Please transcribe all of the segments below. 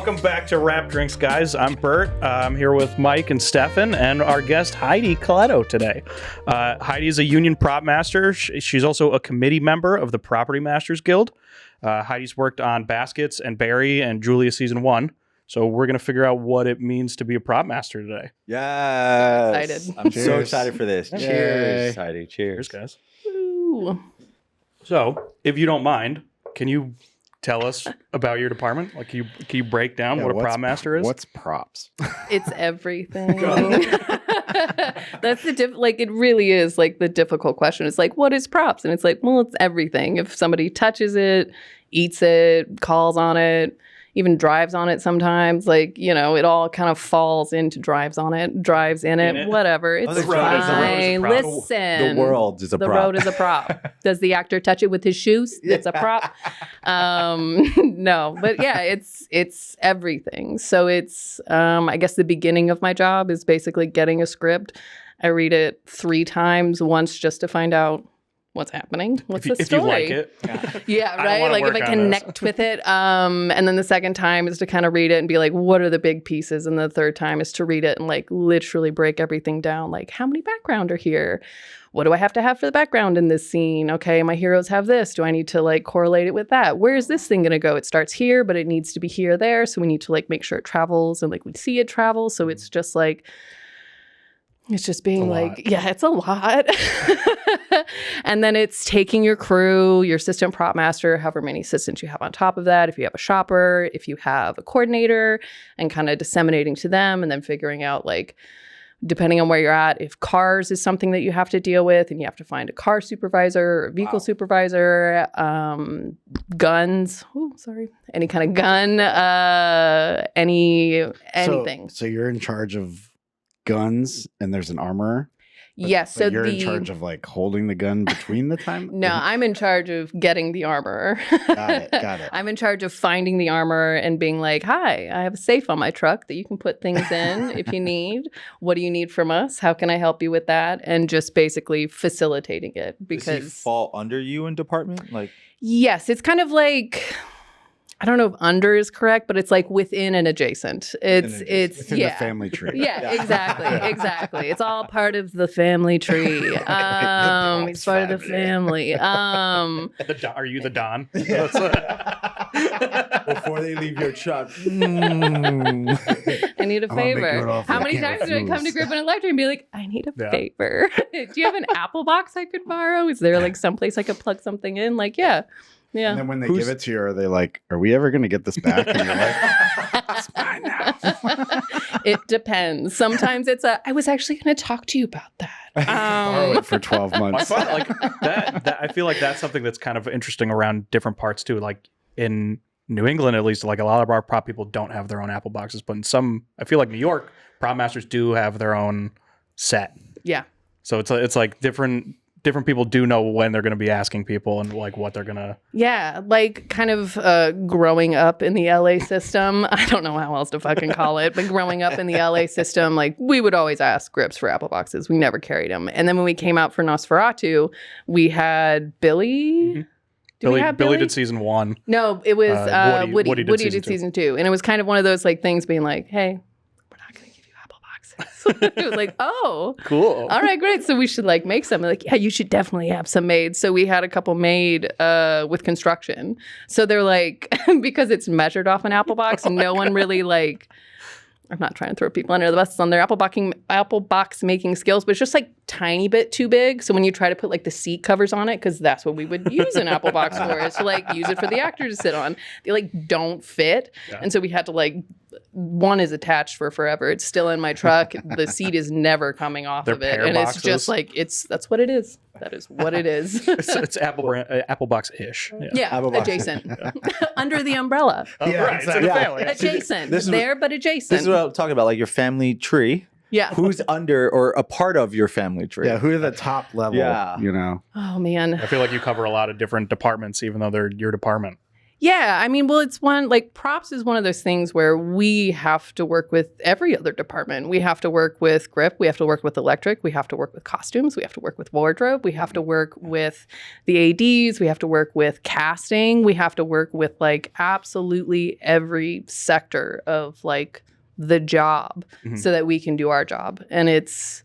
Welcome back to Rap Drinks, guys. I'm Bert. I'm here with Mike and Stefan and our guest Heidi Koleto today. Heidi is a union prop master. She's also a committee member of the Property Masters Guild. Heidi's worked on Baskets and Barry and Julia Season 1. So we're going to figure out what it means to be a prop master today. Yes. Excited. I'm so excited for this. Yay. Cheers, Heidi. Cheers, Cheers. guys. Ooh. So, if you don't mind, can you tell us about your department? Like, can you break down what a prop master is? What's props? It's everything. That's it really is like the difficult question. It's like, what is props? And it's like, well, it's everything. If somebody touches it, eats it, calls on it, even drives on it sometimes, like, you know, it all kind of falls into drives in it, whatever. It's the road is a fine. prop. Listen. The world is a The prop. road is a prop. Does the actor touch it with his shoes? It's a prop. No, but yeah, it's everything. So it's, I guess the beginning of my job is basically getting a script. I read it 3 times, once just to find out what's happening. What's the story? If you like it. Yeah, I don't right? wanna Like if work I on connect with it. And then the second time is to kind of read it and be like, what are the big pieces? And the third time is to read it and like literally break everything down. Like, how many background are here? What do I have to have for the background in this scene? Okay, my heroes have this. Do I need to like correlate it with that? Where is this thing going to go? It starts here, but it needs to be here, there. So we need to like make sure it travels and like we see it travel. So it's just like, it's just being like, yeah, it's a lot. And then it's taking your crew, your assistant prop master, however many assistants you have on top of that. If you have a shopper, if you have a coordinator, and kind of disseminating to them and then figuring out like, depending on where you're at, if cars is something that you have to deal with and you have to find a car supervisor or a vehicle supervisor, guns, any kind of gun, anything. So you're in charge of guns and there's an armorer? Yes. But you're in charge of like holding the gun between the time? No, I'm in charge of getting the armor. Got it. I'm in charge of finding the armor and being like, hi, I have a safe on my truck that you can put things in if you need. What do you need from us? How can I help you with that? And just basically facilitating it. Because Does he fall under you in department? Like, yes, it's kind of like, I don't know if under is correct, but it's like within and adjacent. It's Within yeah. the family tree. Yeah, exactly. It's all part of the family tree. It's part of the family. Are you the Don? before they leave your truck. I need a I'm gonna make favor. you an offer How you many can't times do I come to refuse. Grip and Electric and be like, I need a Yeah. favor? Do you have an Apple box I could borrow? Is there like someplace I could plug something in? Like, yeah. And then when they give it to you, are they like, are we ever going to get this back? And you're like, it's mine now. It depends. Sometimes it's I was actually going to talk to you about that. Borrow it for 12 I months. find like that. I feel like that's something that's kind of interesting around different parts too. Like in New England, at least, like a lot of our prop people don't have their own Apple boxes, but in some, I feel like New York, prop masters do have their own set. Yeah. So it's like different people do know when they're going to be asking people and like what they're going to. Yeah, like kind of growing up in the LA system. I don't know how else to fucking call it, but growing up in the LA system, like we would always ask Grips for Apple boxes. We never carried them. And then when we came out for Nosferatu, we had Billy. Mm-hmm. Billy did season 1. No, it was Woody. Woody did season 2. And it was kind of one of those like things being like, hey, we're not going to give you Apple boxes. It was like, oh, Cool. all right, great. So we should like make some. Like, yeah, you should definitely have some made. So we had a couple made with construction. So they're like, because it's measured off an Apple box, no one really like, I'm not trying to throw people under the bus on their Apple box making skills, but it's just like tiny bit too big. So when you try to put like the seat covers on it, because that's what we would use an Apple box for, is to like use it for the actor to sit on. They like don't fit. Yeah. And so we had to like, one is attached for forever. It's still in my truck. The seat is never coming off They're of it. pear And boxes. it's just like, that's what it is. That is what it is. It's Apple box-ish. Yeah, Apple box. adjacent. Under the umbrella. Oh, Yeah, right. It's in the exactly. family. Adjacent. This is There, but adjacent. This is what I'm talking about, like your family tree. Yeah. Who's under or a part of your family tree? Yeah, who are the top level, Yeah. you know? Oh, man. I feel like you cover a lot of different departments, even though they're your department. Yeah, I mean, well, it's one like props is one of those things where we have to work with every other department. We have to work with grip, we have to work with electric, we have to work with costumes, we have to work with wardrobe, we have to work with the ADs, we have to work with casting, we have to work with like absolutely every sector of like the job so that we can do our job. And it's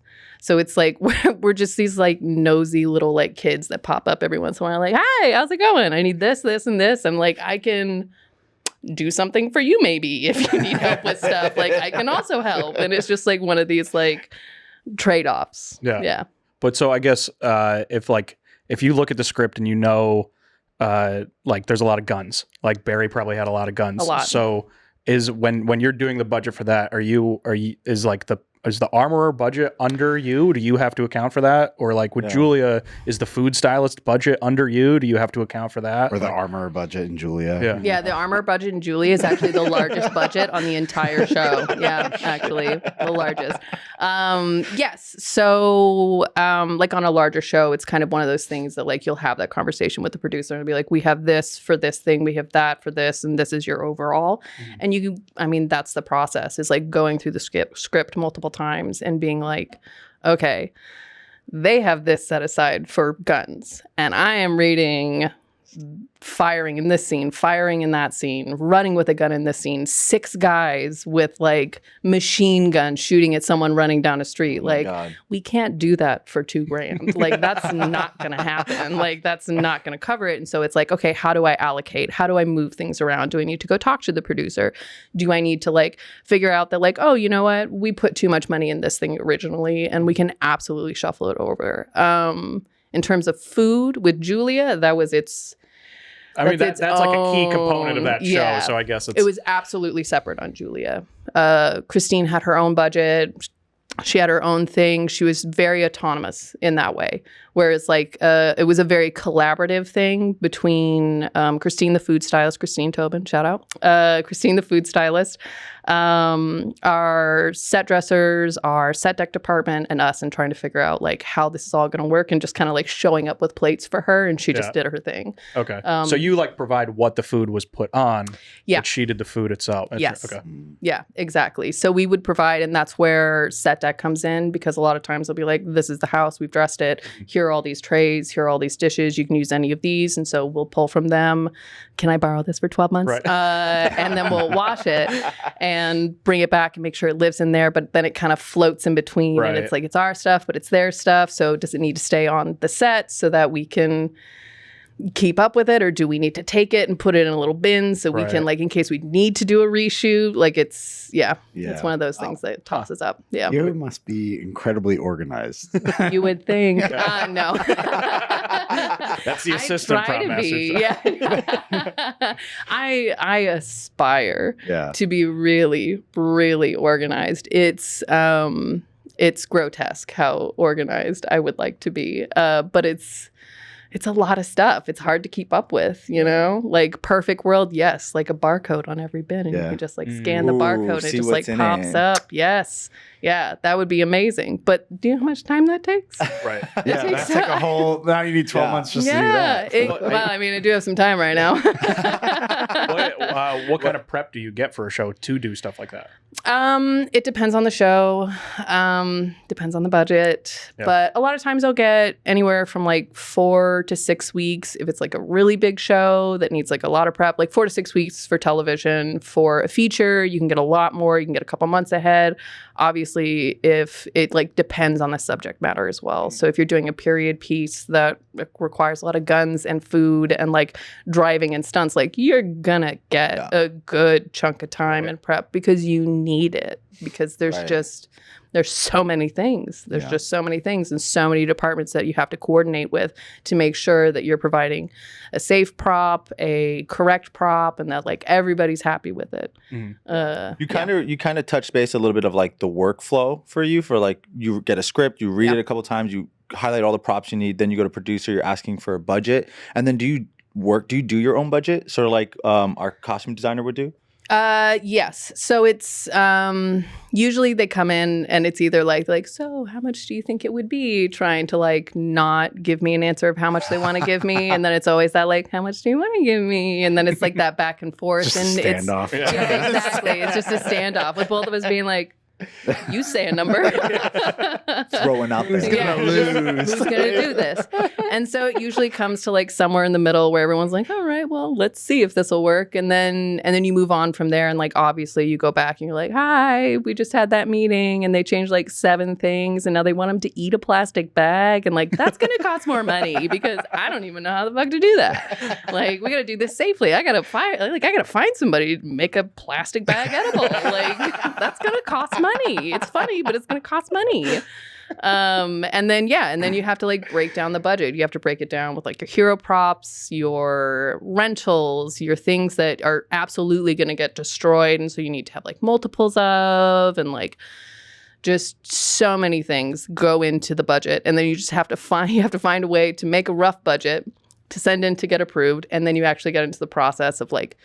like we're just these like nosy little like kids that pop up every once in a while like, hi, how's it going? I need this, this, and this. I'm like, I can do something for you maybe if you need help with stuff. Like I can also help. And it's just like one of these like trade-offs. Yeah. But so I guess if you look at the script and you know like there's a lot of guns, like Barry probably had a lot of guns. A lot. So is when you're doing the budget for that, is the armorer budget under you? Do you have to account for that? Or like with Julia, is the food stylist budget under you? Do you have to account for that? Or the armorer budget in Julia? Yeah. Yeah, the armor budget in Julia is actually the largest budget on the entire show. Yeah, actually, the largest. Yes. So, like on a larger show, it's kind of one of those things that like you'll have that conversation with the producer and be like, we have this for this thing, we have that for this, and this is your overall. And that's the process is like going through the script multiple times and being like, okay, they have this set aside for guns, and I am reading firing in this scene, firing in that scene, running with a gun in this scene, 6 guys with like machine guns shooting at someone running down a street. We can't do that for $2,000. Like that's not going to happen. Like that's not going to cover it. And so it's like, okay, how do I allocate? How do I move things around? Do I need to go talk to the producer? Do I need to like figure out that like, oh, you know what? We put too much money in this thing originally and we can absolutely shuffle it over. In terms of food with Julia, that was its... that's like a key component of that show. Yeah. So I guess it was absolutely separate on Julia. Christine had her own budget. She had her own thing. She was very autonomous in that way. Whereas like it was a very collaborative thing between Christine, the food stylist, Christine Tobin, shout out. Christine, the food stylist, our set dressers, our set deck department, and us, and trying to figure out like how this is all going to work, and just kind of like showing up with plates for her, and she just did her thing. Okay. So you like provide what the food was put on. Yeah. But she did the food itself. Yes. Okay. Yeah, exactly. So we would provide, and that's where set deck comes in, because a lot of times they'll be like, this is the house, we've dressed it. Here are all these trays, here are all these dishes. You can use any of these. And so we'll pull from them. Can I borrow this for 12 months? Right. And then we'll wash it and bring it back and make sure it lives in there. But then it kind of floats in between. Right. And it's like, it's our stuff, but it's their stuff. So does it need to stay on the set so that we can keep up with it, or do we need to take it and put it in a little bin so we can, like, in case we need to do a reshoot? Like, it's it's one of those things that tosses up. Yeah, you must be incredibly organized. You would think. No, that's the assistant prop master. Yeah, I aspire to be really, really organized. It's grotesque how organized I would like to be, but it's a lot of stuff. It's hard to keep up with, you know? Like, perfect world, yes. Like a barcode on every bin. And you can just, like, scan the barcode and it just, like, pops up. Yes. Yeah, that would be amazing. But do you know how much time that takes? Right. Yeah, that's like a whole... Now you need 12 months just to do that. Well, I mean, I do have some time right now. What kind of prep do you get for a show to do stuff like that? It depends on the show. Depends on the budget. Yeah. But a lot of times I'll get anywhere from like 4 to 6 weeks if it's like a really big show that needs like a lot of prep. Like 4 to 6 weeks for television. For a feature, you can get a lot more. You can get a couple months ahead. Obviously, if it like depends on the subject matter as well. So if you're doing a period piece that requires a lot of guns and food and like driving and stunts, like you're gonna get a good chunk of time and prep because you need it, because there's so many things. There's just so many things and so many departments that you have to coordinate with to make sure that you're providing a safe prop, a correct prop, and that like everybody's happy with it. You kind of touched base a little bit of like the workflow for you, for like you get a script, you read it a couple times, you highlight all the props you need, then you go to producer, you're asking for a budget, and then do you do your own budget, sort of like our costume designer would do? Yes. So it's usually they come in and it's either like, so how much do you think it would be? Trying to like not give me an answer of how much they want to give me. And then it's always that like, how much do you want to give me? And then it's like that back and forth. Just and a standoff. Yeah, exactly. It's just a standoff with both of us being like, you say a number. Throwing out there. Who's going to do this? And so it usually comes to like somewhere in the middle where everyone's like, all right, well, let's see if this will work. And then you move on from there. And like, obviously you go back and you're like, hi, we just had that meeting and they changed like 7 things. And now they want them to eat a plastic bag. And like, that's going to cost more money because I don't even know how the fuck to do that. Like, we got to do this safely. I got to find somebody to make a plastic bag edible. Like, that's going to cost money. It's funny, but it's going to cost money. And then you have to like break down the budget. You have to break it down with like your hero props, your rentals, your things that are absolutely going to get destroyed. And so you need to have like multiples of, and like just so many things go into the budget. And then you just have to find a way to make a rough budget to send in to get approved. And then you actually get into the process of like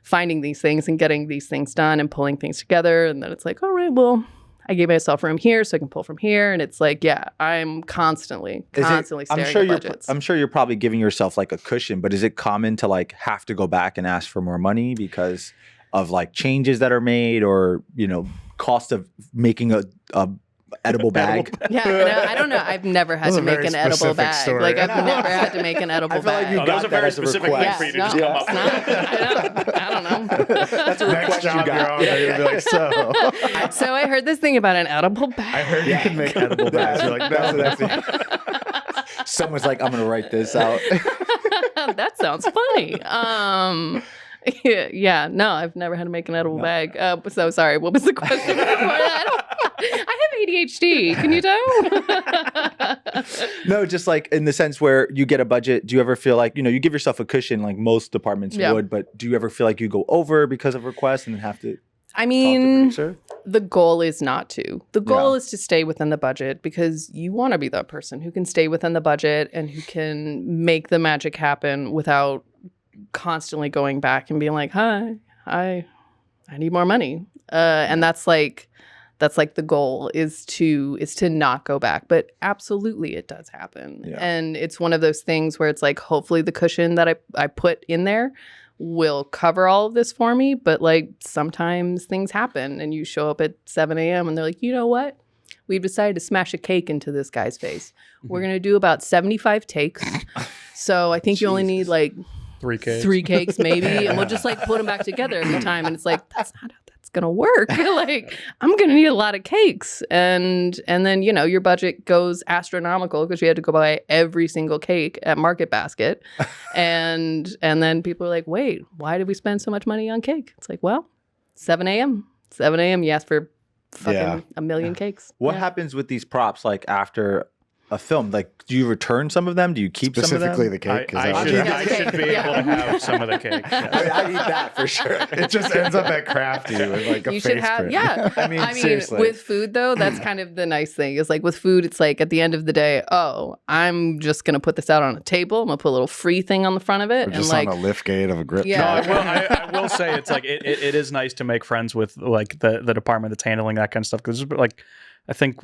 finding these things and getting these things done and pulling things together. And then it's like, all right, well, I gave myself room here so I can pull from here. And it's like, yeah, I'm constantly staring at budgets. I'm sure you're probably giving yourself like a cushion, but is it common to like have to go back and ask for more money because of like changes that are made or, you know, cost of making a edible bag? Yeah, no, I don't know. I've never had to make an edible bag. Story. Like I've never had to make an edible bag. Like that was a very specific thing for you to just come up with. I don't know. That's a request you got. You'd be like, So I heard this thing about an edible bag. I heard you can make edible bags. You're like, that's it. Someone's like, I'm going to write this out. That sounds funny. Yeah, no, I've never had to make an edible bag. So sorry, what was the question before that? I have ADHD. Can you tell? No, just like in the sense where you get a budget. Do you ever feel like, you know, you give yourself a cushion like most departments would, but do you ever feel like you go over because of requests and then have to I mean, talk to the producer? The goal is not to. The goal is to stay within the budget because you want to be that person who can stay within the budget and who can make the magic happen without constantly going back and being like, hi, I need more money. And that's like the goal is to not go back. But absolutely it does happen. Yeah. And it's one of those things where it's like, hopefully the cushion that I put in there will cover all of this for me. But like sometimes things happen and you show up at 7 a.m. and they're like, you know what? We've decided to smash a cake into this guy's face. We're going to do about 75 takes. So I think you only need like 3 cakes. 3 cakes maybe. And we'll just like put them back together every time. And it's like, that's not how that's going to work. Like, I'm going to need a lot of cakes. And then, you know, your budget goes astronomical because you had to go buy every single cake at Market Basket. and then people are like, wait, why did we spend so much money on cake? It's like, well, 7 a.m. 7 a.m. you asked for fucking a million cakes. What happens with these props like after a film? Like, do you return some of them? Do you keep some of them? Specifically the cake. I should be able to have some of the cake. Yes. I eat that for sure. It just ends up at Crafty with like a You face should have, print. yeah. I mean, seriously. With food though, that's kind of the nice thing. Is like with food, it's like at the end of the day, oh, I'm just gonna put this out on a table. I'm gonna put a little free thing on the front of it, Or just and like on a lift gate of a grip Yeah. truck. I will say it's like it is nice to make friends with like the department that's handling that kind of stuff because like I think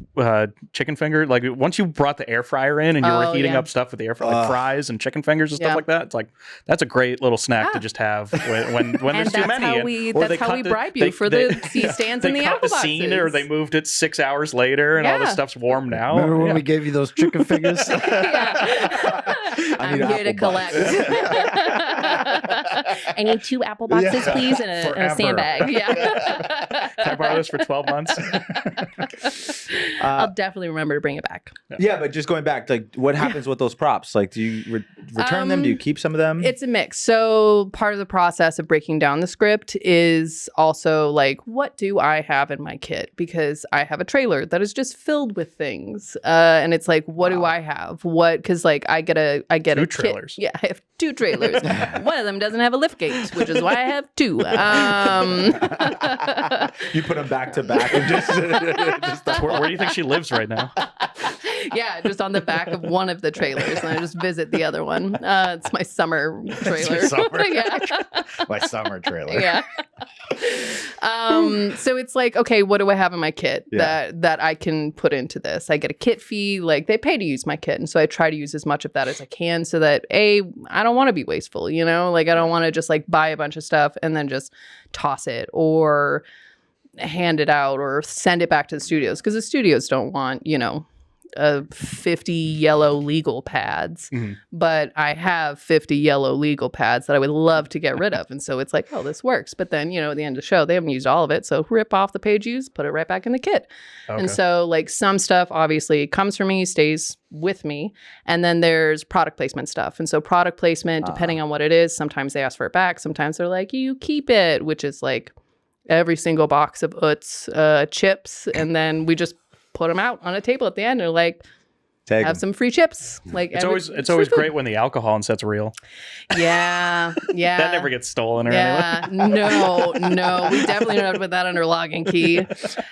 chicken finger, like once you brought the air fryer in and you were heating up stuff with the air fryer, like fries and chicken fingers and stuff like that, it's like that's a great little snack to just have when there's too many. That's how we bribe you for the C-stands and the apple boxes. They cut the scene or they moved it 6 hours later and all this stuff's warmed now. Remember when we gave you those chicken fingers? I'm here to collect. I need 2 apple boxes, please, and a sandbag. Yeah. Can I borrow this for 12 months? I'll definitely remember to bring it back. Yeah, but just going back, like, what happens with those props? Like, do you return them? Do you keep some of them? It's a mix. So part of the process of breaking down the script is also like, what do I have in my kit? Because I have a trailer that is just filled with things. And it's like, what do I have? Because like I get I get Two a kit. trailers. Yeah, I have 2 trailers. One of them doesn't have a lift gate, which is why I have 2. You put them back to back and just Where do you think she lives right now? Yeah, just on the back of one of the trailers, and I just visit the other one. It's my summer trailer. Summer. Yeah. My summer trailer. Yeah. So it's like, okay, what do I have in my kit Yeah. that I can put into this? I get a kit fee, like they pay to use my kit, and so I try to use as much of that as I can, so that I don't want to be wasteful, you know, like I don't want to just like buy a bunch of stuff and then just toss it or hand it out or send it back to the studios, because the studios don't want, you know, 50 yellow legal pads, but I have 50 yellow legal pads that I would love to get rid of. And so it's like, oh, this works. But then, you know, at the end of the show, they haven't used all of it. So rip off the page use, put it right back in the kit. Okay. And so like some stuff obviously comes from me, stays with me. And then there's product placement stuff. And so product placement, depending on what it is, sometimes they ask for it back. Sometimes they're like, you keep it, which is like every single box of Utz chips. And then we just put them out on a table at the end. And they're like, Take have 'em. some free chips. Like It's always great when the alcohol in set's real. Yeah, yeah. That never gets stolen or anything. Yeah, no. We definitely don't have to put that under lock and key.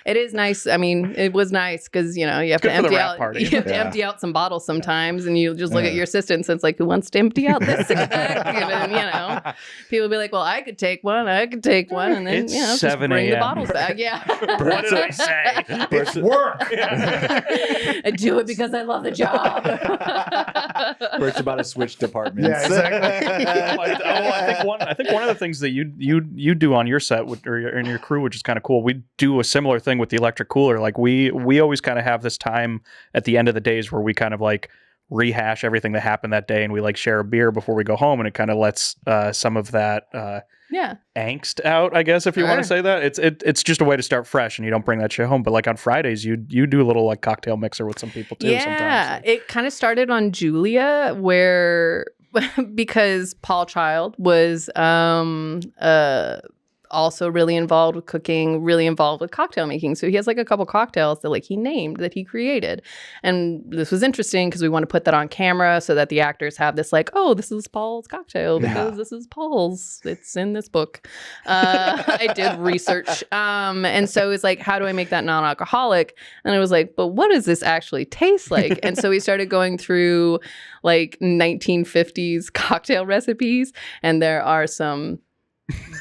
It is nice. I mean, it was nice because, you know, you have Good to for the empty wrap out. party. You have to Yeah. empty out some bottles sometimes, and you just look at your assistant and it's like, who wants to empty out this 6-pack? And then, you know, people be like, well, I could take one, and then It's you know, just 7 bring the a.m. bottles back. Yeah, What did I say? It's work. I do it because I love the job. Bert's about to switch departments. Yeah, exactly. I think one of the things that you do on your set or in your crew, which is kind of cool, we do a similar thing with the electric cooler. Like we always kind of have this time at the end of the days where we kind of like rehash everything that happened that day, and we like share a beer before we go home, and it kind of lets some of that Yeah. angst out, I guess, if you want Sure. to say that. It's just a way to start fresh, and you don't bring that shit home. But like on Fridays, you do a little like cocktail mixer with some people too. Yeah, Sometimes. it kind of started on Julia, where because Paul Child was also really involved with cooking, really involved with cocktail making. So he has like a couple cocktails that like he named that he created. And this was interesting because we want to put that on camera so that the actors have this like, oh, this is Paul's cocktail because this is Paul's. It's in this book. I did research. And so it's like, how do I make that non-alcoholic? And I was like, but what does this actually taste like? And so we started going through like 1950s cocktail recipes, and there are some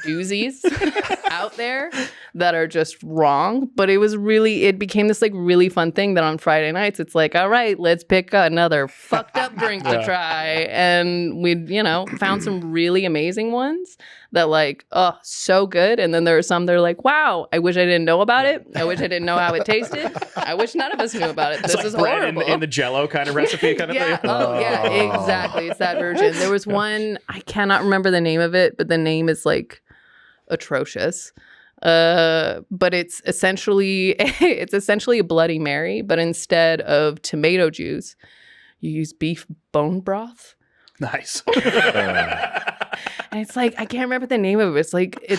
doozies out there that are just wrong, but it became this like really fun thing that on Friday nights it's like, all right, let's pick another fucked up drink to try, and we, you know, found some really amazing ones that like, oh, so good. And then there are some that are like, wow, I wish I didn't know about it. I wish I didn't know how it tasted. I wish none of us knew about it. This It's like is bread horrible. in the Jello kind of recipe kind of Yeah. thing. Oh, yeah, exactly. It's that version. There was one, I cannot remember the name of it, but the name is like atrocious. But it's essentially a Bloody Mary, but instead of tomato juice, you use beef bone broth. Nice. And it's like, I can't remember the name of it. It's like it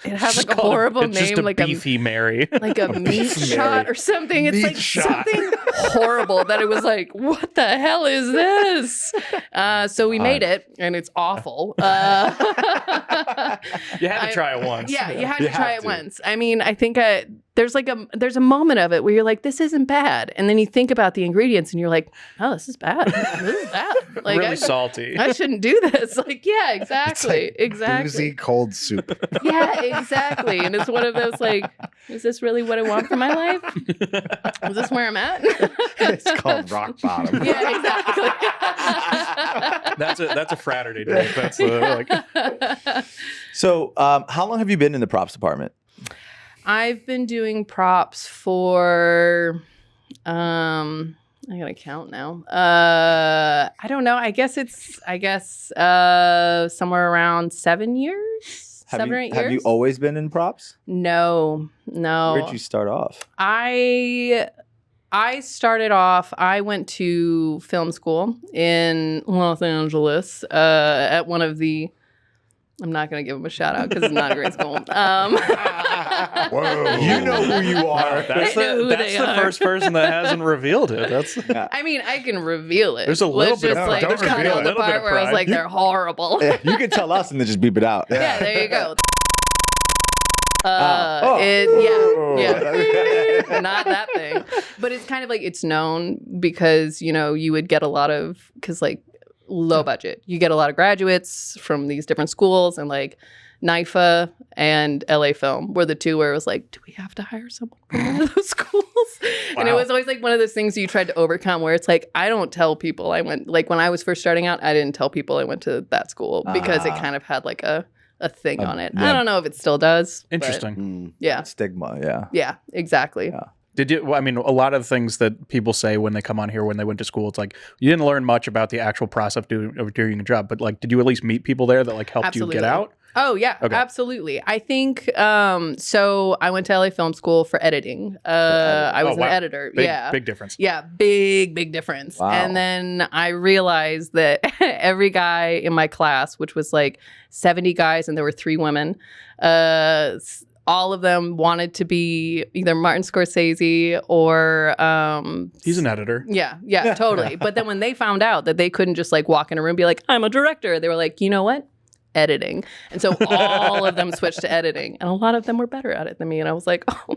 has like a Called- horrible it's just name, a like beefy Mary. like a meat shot or something. It's Meat like shot. something horrible that it was like, what the hell is this? So we made it, and it's awful. You had to try it once. Yeah, you had You to try have it to. once. I mean, I think there's a moment of it where you're like, this isn't bad, and then you think about the ingredients, and you're like, oh, this is bad. This is bad. Like really salty. I shouldn't do this. Like, yeah, exactly, exactly. Boozy cold soup. Yeah, exactly. And it's one of those like, is this really what I want for my life? Is this where I'm at? It's called rock bottom. Yeah, exactly. That's a fraternity drink. That's like So, how long have you been in the props department? I've been doing props for I gotta count now. I don't know. I guess somewhere around 7 years. Have 7 or you, 8 years. have you always been in props? No. Where'd you start off? I started off, I went to film school in Los Angeles at one of the I'm not going to give him a shout out because it's not a great school. Whoa. You know who you are. That's I know who that's they the are. first person that hasn't revealed it. That's I mean, I can reveal it. There's a little Let's bit of just, pride. like, Don't cut reveal out it. the A little bit part of where I was pride. like, they're horrible. Yeah, you can tell us and then just beep it out. Yeah, there you go. Oh. Yeah, not that thing. But it's kind of like it's known because, you know, you would get a lot of, because like low budget, you get a lot of graduates from these different schools, and like NIFA and LA Film were the two where it was like, do we have to hire someone from one of those schools? And it Wow. was always like one of those things you tried to overcome where it's like, I don't tell people I went, like when I was first starting out, I didn't tell people I went to that school because it kind of had like a thing on it. yeah. I don't know if it still does. but interesting. Yeah. Stigma, yeah. Yeah, exactly. Yeah. Did you? Well, I mean, a lot of things that people say when they come on here when they went to school, it's like you didn't learn much about the actual process of doing a job, but like, did you at least meet people there that like helped Absolutely. you get out? Oh, yeah, Okay. absolutely. I think, so I went to LA Film School for editing. I was Oh, wow. an editor. Big, yeah. big difference. Yeah, big difference. Wow. And then I realized that every guy in my class, which was like 70 guys and there were 3 women, all of them wanted to be either Martin Scorsese or He's an editor. yeah, totally. But then when they found out that they couldn't just like walk in a room and be like, I'm a director, they were like, you know what? Editing. And so all of them switched to editing, and a lot of them were better at it than me. And I was like, oh,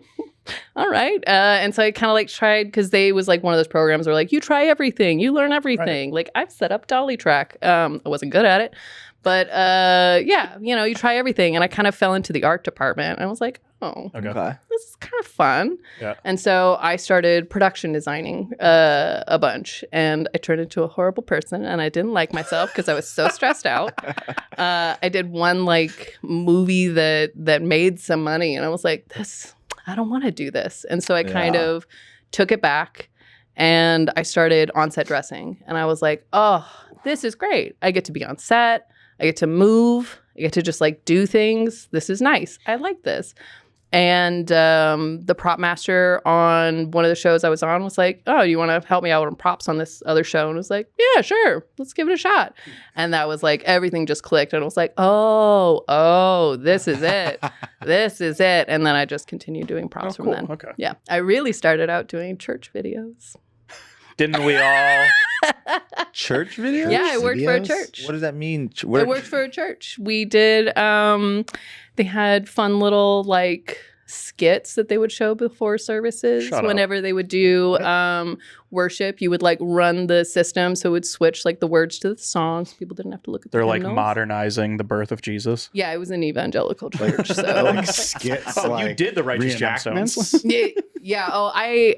all right. And so I kind of like tried, because they was like one of those programs where like, you try everything, you learn everything. Like I've set up dolly track. I wasn't good at it, but yeah, you know, you try everything. And I kind of fell into the art department, and I was like, oh, Okay. this is kind of fun. Yeah. And so I started production designing a bunch, and I turned into a horrible person, and I didn't like myself because I was so stressed out. I did one like movie that made some money, and I was like, I don't want to do this. And so I kind of took it back, and I started on-set dressing, and I was like, oh, this is great. I get to be on set. I get to move. I get to just like do things. This is nice. I like this. And the prop master on one of the shows I was on was like, oh, you want to help me out on props on this other show? And I was like, yeah, sure. Let's give it a shot. And that was like, everything just clicked. And I was like, oh, this is it. This is it. And then I just continued doing props from then. Okay. Yeah. I really started out doing church videos. Didn't we all? Church videos? Yeah, I worked for a videos? church. What does that mean? I worked for a church. We did, they had fun little like skits that they would show before services. Shut up. Whenever they would do worship, you would like run the system so it would switch like the words to the songs. People didn't have to look at the They're like hymnals. modernizing the birth of Jesus. Yeah, it was an evangelical church. So like skits. Oh, you like did the Righteous Gemstones. reenactments? yeah. Oh, I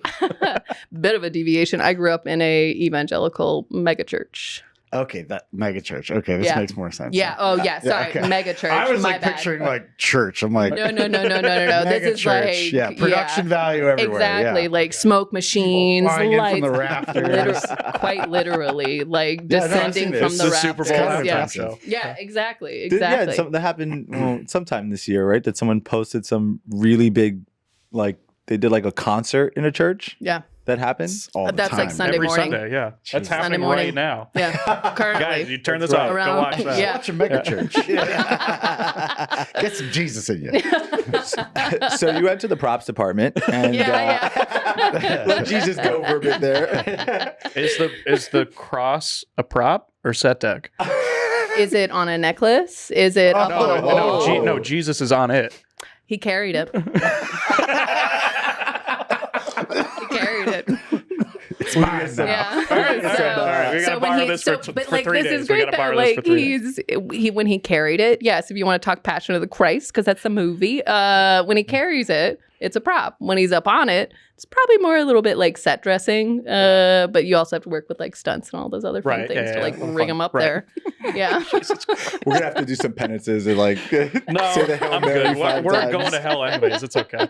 bit of a deviation. I grew up in a evangelical megachurch. Okay, that mega church. Okay, this Yeah. makes more sense. Yeah. Oh, yeah. Sorry, okay. mega church. I was My like bad. picturing like church. I'm like, No. This mega is church. like Yeah, production value everywhere. Exactly, Yeah. like smoke machines, Flying in lights, from the rafters. quite literally, like Yeah, no, I've descending seen from this. the It's the Super Bowl rafters. halftime Yeah. show. Yeah, exactly, Yeah, exactly. that happened sometime this year, right? That someone posted some really big, like they did like a concert in a church. Yeah. That happened. It's all the That's like time. Sunday Every morning. Sunday, yeah. Jesus. That's happening Sunday morning. right now. Yeah, currently. Guys, you turn this That's off. right. Go Around- watch that. yeah. Watch a mega church. Get some Jesus in you. So you went to the props department and Yeah. let Jesus go for a bit there. Is the cross a prop or set deck? Is it on a necklace? Is it up on a wall? No, Jesus is on it. He carried it. He carried it. It's mine now. Yeah. All right, we gotta borrow this for but 3 this days. is We great gotta though. borrow this Like for 3 days. he when he carried it, yes. If you want to talk Passion of the Christ, because that's the movie. When he carries it, it's a prop. When he's up on it, it's probably more a little bit like set dressing. But you also have to work with like stunts and all those other fun Right, things yeah, to yeah, like yeah. ring him up Right. there. Yeah. We're gonna have to do some penances and like No, say the Hail I'm Mary good. 5 We're times. going to hell anyways. It's okay.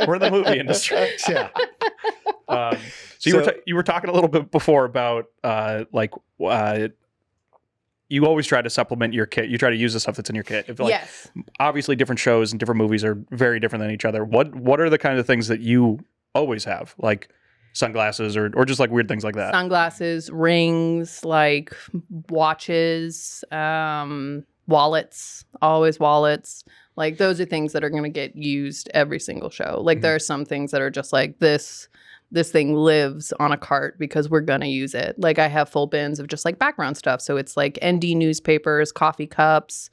We're in the movie industry. Yeah. So you were talking a little bit before about you always try to supplement your kit. You try to use the stuff that's in your kit. If, like, Yes. obviously, different shows and different movies are very different than each other. What are the kind of things that you always have, like sunglasses or just like weird things like that? Sunglasses, rings, like watches, Wallets, always wallets. Like those are things that are going to get used every single show. Like there are some things that are just like this thing lives on a cart because we're going to use it. Like I have full bins of just like background stuff. So it's like ND newspapers, coffee cups,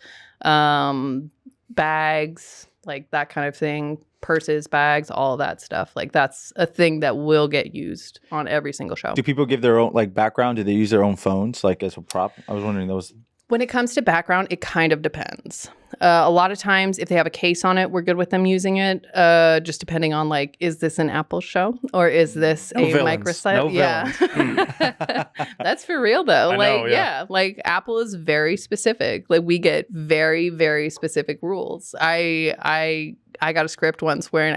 bags, like that kind of thing, purses, bags, all of that stuff. Like that's a thing that will get used on every single show. Do people give their own like background? Do they use their own phones like as a prop? I was wondering those. When it comes to background, it kind of depends. A lot of times, if they have a case on it, we're good with them using it. Just depending on like, is this an Apple show or is this a microsite? No yeah, that's for real though. I Like, know, yeah. like Apple is very specific. Like we get very, very specific rules. I got a script once where an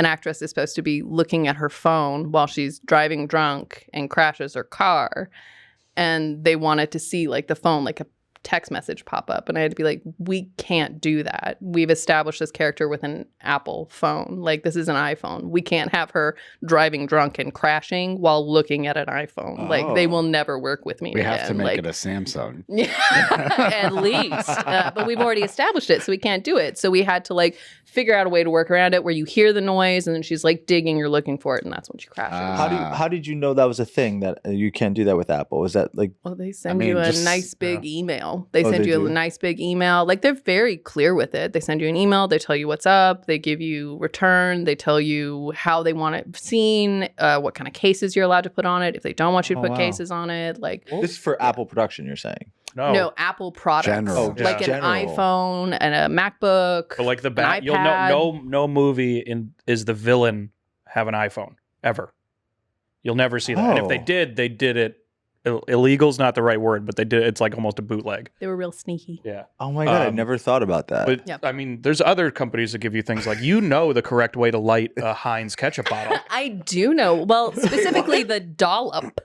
actress is supposed to be looking at her phone while she's driving drunk and crashes her car. And they wanted to see like the phone, like a text message pop up. And I had to be like, we can't do that. We've established this character with an Apple phone. Like this is an iPhone. We can't have her driving drunk and crashing while looking at an iPhone. Like they will never work with me We again. have to make like, it a Samsung. at least. But we've already established it, so we can't do it. So we had to like figure out a way to work around it where you hear the noise and then she's like digging, you're looking for it, and that's when she crashes. How did you know that was a thing that you can't do that with Apple? Is that like Well, they send you a nice big email. They Oh, send they you do? a nice big email. Like they're very clear with it. They send you an email. They tell you what's up. They give you return. They tell you how they want it seen, what kind of cases you're allowed to put on it. If they don't want you to Oh, put wow. cases on it, like this is for Apple production? You're saying? no Apple products, General. like an General. iPhone and a MacBook. But like the an bat, you'll iPad. know no movie is the villain have an iPhone ever. You'll never see that. And if they Oh. did it. Illegal's not the right word, but they did. It's like almost a bootleg. They were real sneaky. Yeah. Oh my god, I Um, never thought about that. But Yep. I mean, there's other companies that give you things like the correct way to light a Heinz ketchup bottle. I do know. Well, specifically the dollop.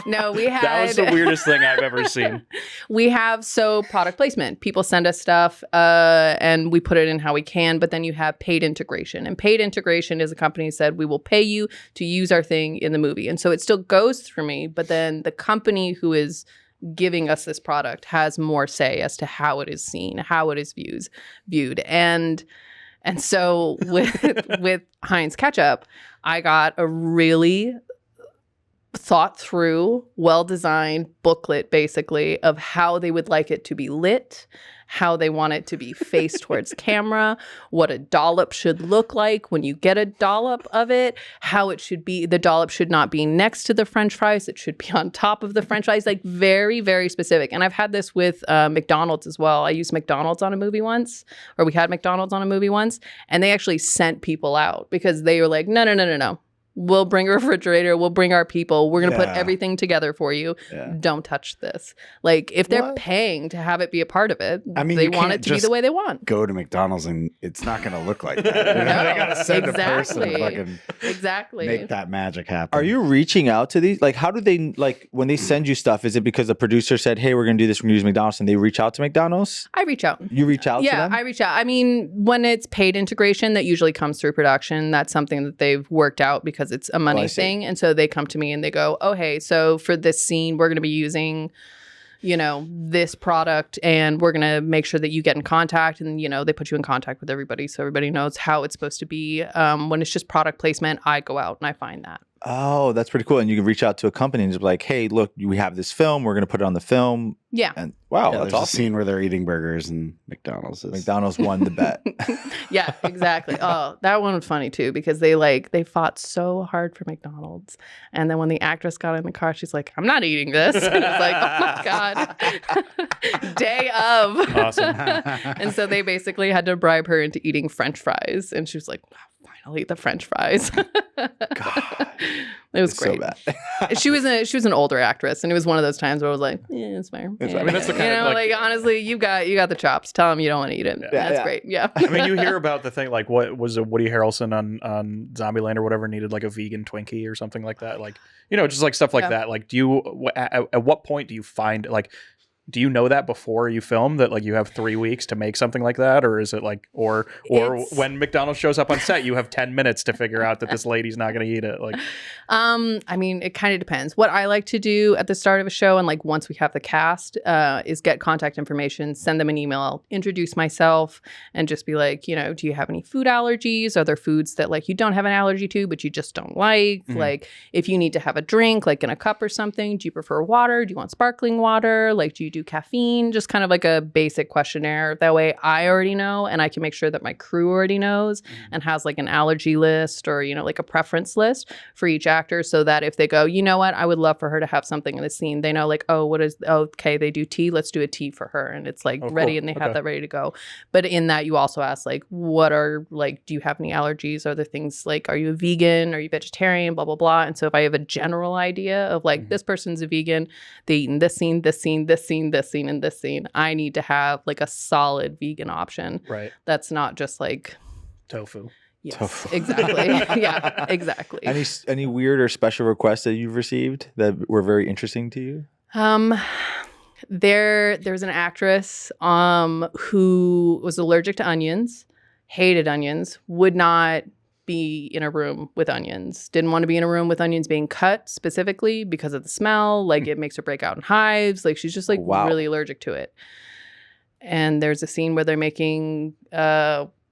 No, we had. That was the weirdest thing I've ever seen. We have product placement. People send us stuff and we put it in how we can, but then you have paid integration. And paid integration is a company said, we will pay you to use our thing in the movie. And so it still goes through me, but then the company who is giving us this product has more say as to how it is seen, how it is viewed. And so with Heinz ketchup, I got a really thought through, well-designed booklet basically of how they would like it to be lit, how they want it to be faced towards camera, what a dollop should look like when you get a dollop of it, how it should be. The dollop should not be next to the French fries. It should be on top of the French fries, like very, very specific. And I've had this with McDonald's as well. I used McDonald's on a movie once, or we had McDonald's on a movie once, and they actually sent people out because they were like, no. We'll bring a refrigerator. We'll bring our people. We're going to put Yeah. everything together for you. Yeah. Don't touch this. Like, if they're What? paying to have it be a part of it, I mean, they you want can't it to be just the way they want. Go to McDonald's and it's not going to look like that. You know? No, They got to send a person to exactly. fucking Exactly. make that magic happen. Are you reaching out to these? Like, how do they like when they send you stuff? Is it because the producer said, "Hey, we're going to do this. We're going to use McDonald's," and they reach out to McDonald's? I reach out. You reach out to Yeah, them? I reach out. I mean, when it's paid integration, that usually comes through production. That's something that they've worked out because it's a money I see. thing. And so they come to me and they go, oh, hey, so for this scene, we're going to be using, this product and we're going to make sure that you get in contact. And, they put you in contact with everybody so everybody knows how it's supposed to be. When it's just product placement, I go out and I find that. Oh, that's pretty cool. And you can reach out to a company and just be like, "Hey, look, we have this film. We're going to put it on the film." Yeah. And wow, Yeah, that's there's a awesome. scene where they're eating burgers and McDonald's is McDonald's won the bet. Yeah, exactly. Oh, that one was funny too because they fought so hard for McDonald's, and then when the actress got in the car, she's like, "I'm not eating this." And it's like, "Oh my god, day of." Awesome. And so they basically had to bribe her into eating French fries, and she was like, "Finally, the French fries." God, It was it's great. so bad. She was an older actress, and it was one of those times where I was like, "Yeah, it's fair." It's- Yeah, I mean, that's the kind of, like- honestly, you got the chops. Tell them you don't want to eat it. That's yeah. great. Yeah. I mean, you hear about the thing like what was it, Woody Harrelson on Zombieland or whatever needed like a vegan Twinkie or something like that. Like just like stuff like Yeah. that. Like, do you at what point do you find like do you know that before you film that like you have 3 weeks to make something like that, or is it like or when McDonald's shows up on set you have 10 minutes to figure out that this lady's not going to eat it? Like, I mean, it kind of depends. What I like to do at the start of a show and like once we have the cast is get contact information, send them an email, introduce myself, and just be like, you know, do you have any food allergies? Are there foods that like you don't have an allergy to but you just don't like? Like if you need to have a drink like in a cup or something, do you prefer water? Do you want sparkling water? Like do you do caffeine? Just kind of like a basic questionnaire. That way I already know and I can make sure that my crew already knows and has like an allergy list or, you know, like a preference list for each actor so that if they go, you know what, I would love for her to have something in the scene, they know like, okay, they do tea, let's do a tea for her. And it's like ready and they have that ready to go. But in that you also ask like, what are like, do you have any allergies? Are there things like, are you a vegan? Are you vegetarian? Blah, blah, blah. And so if I have a general idea of like, this person's a vegan, they eat in this scene, this scene, this scene, this scene, and this scene, I need to have like a solid vegan option. right. That's not just like Tofu. yes, exactly. Yeah, exactly. Any weird or special requests that you've received that were very interesting to you? There's an actress who was allergic to onions, hated onions, would not be in a room with onions, didn't want to be in a room with onions being cut specifically because of the smell, like it makes her break out in hives, like she's just like really allergic to it. And there's a scene where they're making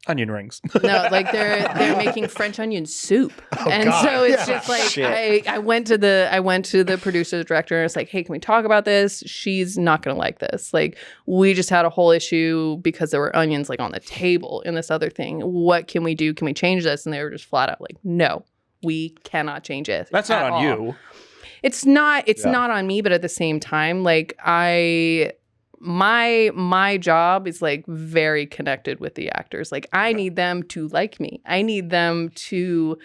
Onion rings. no, like they're making French onion soup, so it's just like I went to the producer, the director, and it's like, hey, can we talk about this? She's not gonna like this. Like we just had a whole issue because there were onions like on the table in this other thing. What can we do? Can we change this? And they were just flat out like, no, we cannot change it. That's not on you. It's not. It's not on me. But at the same time, like my job is like very connected with the actors. Like I need them to like me. I need them to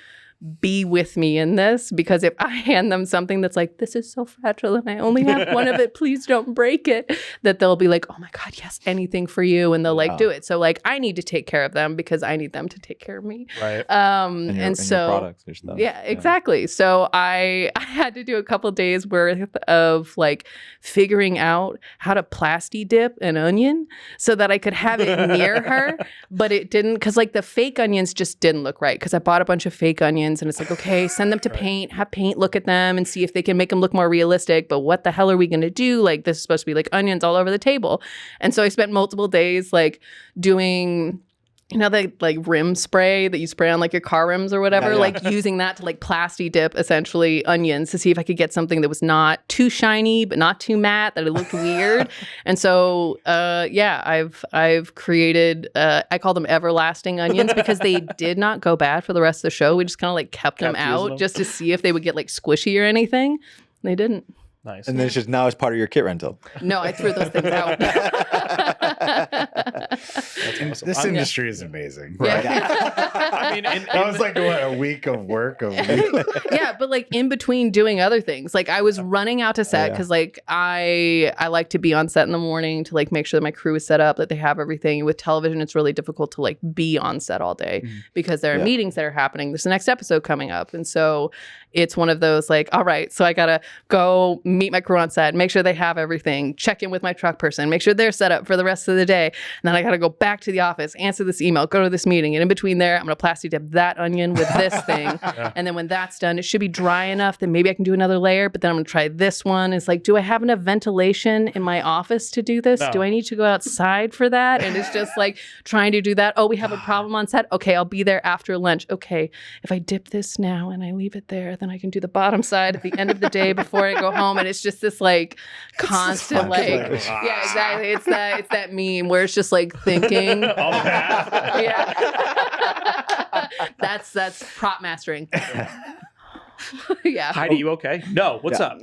be with me in this, because if I hand them something that's like, this is so fragile and I only have one of it, please don't break it, that they'll be like, oh my God, yes, anything for you. And they'll like do it. So like I need to take care of them because I need them to take care of me. Right. And so your products or stuff. Yeah, exactly. So I had to do a couple of days worth of like figuring out how to plasti dip an onion so that I could have it near her, but it didn't, because like the fake onions just didn't look right, because I bought a bunch of fake onions and it's like, okay, send them to paint, have paint look at them and see if they can make them look more realistic, but what the hell are we going to do? Like this is supposed to be like onions all over the table. And so I spent multiple days like doing, you know, the like rim spray that you spray on like your car rims or whatever, like using that to like plasti dip essentially onions to see if I could get something that was not too shiny but not too matte, that it looked weird. And so I've created I call them everlasting onions because they did not go bad for the rest of the show. We just kind of like kept them out just to see if they would get like squishy or anything. They didn't. Nice. And then it's just now it's part of your kit rental. No, I threw those things out. That's awesome. This industry is amazing. Yeah. I mean, That was like what, a week of work. Yeah, but like in between doing other things, like I was running out to set because like I like to be on set in the morning to like make sure that my crew is set up, that they have everything. With television, it's really difficult to like be on set all day because there are meetings that are happening. There's the next episode coming up, and so it's one of those like, all right, so I gotta go meet my crew on set, make sure they have everything, check in with my truck person, make sure they're set up for the rest of the day. And then I gotta go back to the office, answer this email, go to this meeting. And in between there, I'm gonna plasti dip that onion with this thing. And then when that's done, it should be dry enough that maybe I can do another layer, but then I'm gonna try this one. It's like, do I have enough ventilation in my office to do this? No. Do I need to go outside for that? And it's just like trying to do that. Oh, we have a problem on set. Okay, I'll be there after lunch. Okay, if I dip this now and I leave it there, then I can do the bottom side at the end of the day before I go home. And it's just this like constant yeah, exactly. It's that meme where it's just like thinking. Yeah. That's prop mastering. Yeah. Heidi, you okay? No. What's up?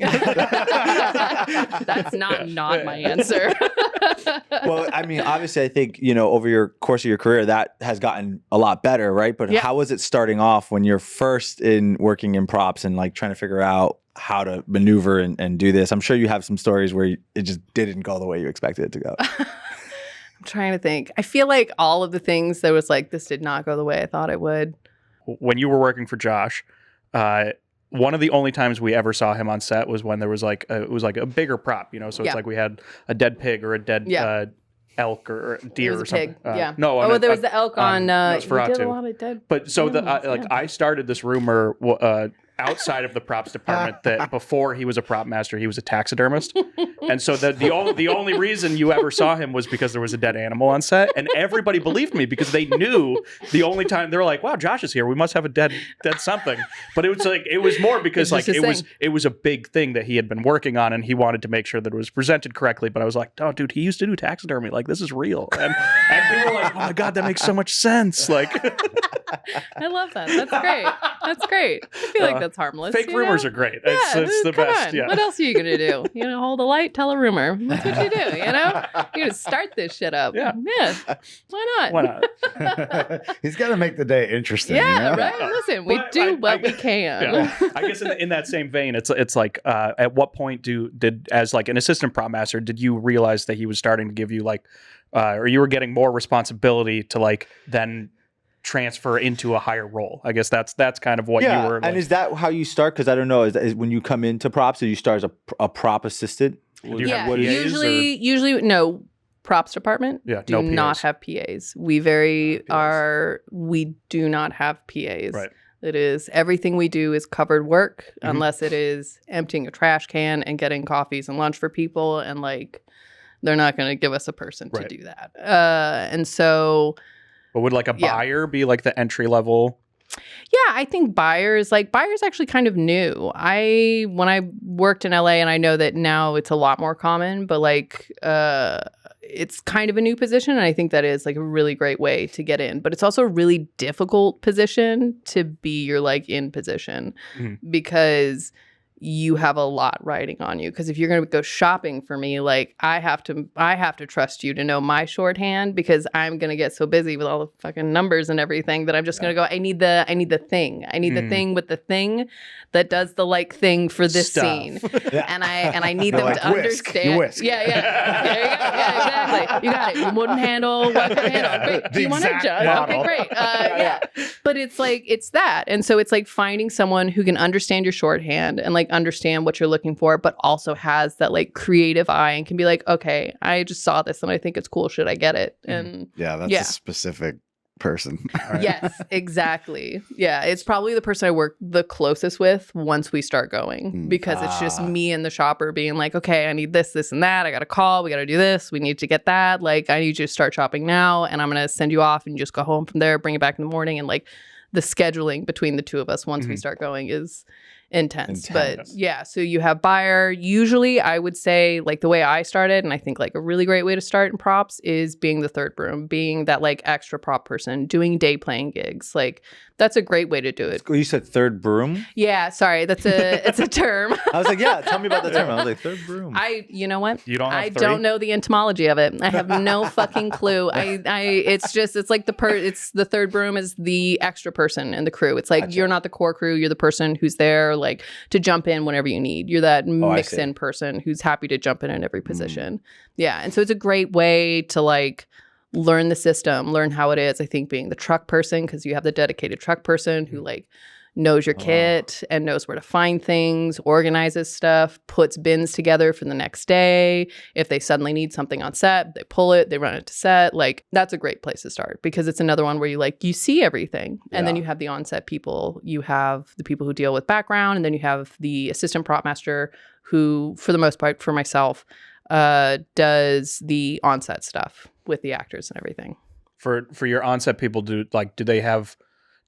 That's not my answer. Well, I mean, obviously, I think, you know, over your course of your career, that has gotten a lot better, right? But how was it starting off when you're first in working in props and like trying to figure out how to maneuver and do this? I'm sure you have some stories where it just didn't go the way you expected it to go. I'm trying to think. I feel like all of the things that was like, this did not go the way I thought it would. When you were working for Josh, one of the only times we ever saw him on set was when there was like it was like a bigger prop, you know. So it's like we had a dead pig or a dead elk or deer was or a something. pig. No, there was the elk on. You did Nosferatu. a lot of dead. But so animals, I started this rumor outside of the props department that before he was a prop master, he was a taxidermist. And so the only reason you ever saw him was because there was a dead animal on set, and everybody believed me because they knew the only time they were like, "Wow, Josh is here. We must have a dead something." But it was more because like it was a big thing that he had been working on, and he wanted to make sure that it was presented correctly. But I was like, "Oh, dude, he used to do taxidermy. Like this is real." And people were like, "Oh my god, that makes so much sense." Like. I love that. That's great. That's great. I feel like that's harmless. Fake rumors are great. Yeah, it's the best. On. Yeah. What else are you gonna do? Hold a light, tell a rumor. That's what you do. You're gonna start this shit up. Yeah. Why not? Why not? He's got to make the day interesting. Yeah. you know? Right. Listen, we do what we can. Yeah. I guess in that same vein, it's like at what point did as like an assistant prop master did you realize that he was starting to give you like or you were getting more responsibility to like then transfer into a higher role? I guess that's kind of what you were. And is that how you start? Because I don't know. Is when you come into props, do you start as a prop assistant? Usually no. Props department do not have PAs. We do not have PAs. Right. It is everything we do is covered work unless it is emptying a trash can and getting coffees and lunch for people, and like they're not going to give us a person to do that. And so but would like a buyer be like the entry level? Yeah, I think buyers actually kind of new. When I worked in LA, and I know that now it's a lot more common, but like it's kind of a new position, and I think that is like a really great way to get in. But it's also a really difficult position to be your like in position because you have a lot riding on you. Because if you're going to go shopping for me, like I have to trust you to know my shorthand, because I'm going to get so busy with all the fucking numbers and everything that I'm just going to go, I need the thing. I need the thing with the thing that does the like thing for this scene. And I need them to understand. Whisk. Yeah. There you go. Yeah, exactly. You got it. You wouldn't handle what can handle. Great. Do you want to judge? Okay, great. But it's like, it's that. And so it's like finding someone who can understand your shorthand and like understand what you're looking for, but also has that like creative eye and can be like, okay, I just saw this and I think it's cool. Should I get it? And that's a specific person. Right. Yes, exactly. Yeah, it's probably the person I work the closest with once we start going, because it's just me and the shopper being like, okay, I need this, this, and that. I got a call. We got to do this. We need to get that. Like, I need you to start shopping now, and I'm going to send you off and you just go home from there, bring it back in the morning. And like the scheduling between the two of us once we start going is intense. But yeah, so you have buyer. Usually I would say like the way I started, and I think like a really great way to start in props is being the third broom, being that like extra prop person, doing day playing gigs. Like that's a great way to do it. You said third broom? Yeah, sorry, it's a term. I was like, yeah, tell me about the term. I was like, third broom. You know what? You don't have I three? don't know the etymology of it. I have no fucking clue. It's like it's the third broom is the extra person in the crew. It's like you're not the core crew, you're the person who's there like to jump in whenever you need. You're that mix-in person who's happy to jump in every position. Yeah, and so it's a great way to like learn the system, learn how it is. I think being the truck person, because you have the dedicated truck person who like knows your kit and knows where to find things, organizes stuff, puts bins together for the next day. If they suddenly need something on set, they pull it, they run it to set. Like that's a great place to start, because it's another one where you see everything. And then you have the onset people, you have the people who deal with background, and then you have the assistant prop master who, for the most part, for myself, does the onset stuff with the actors and everything. For your onset people, do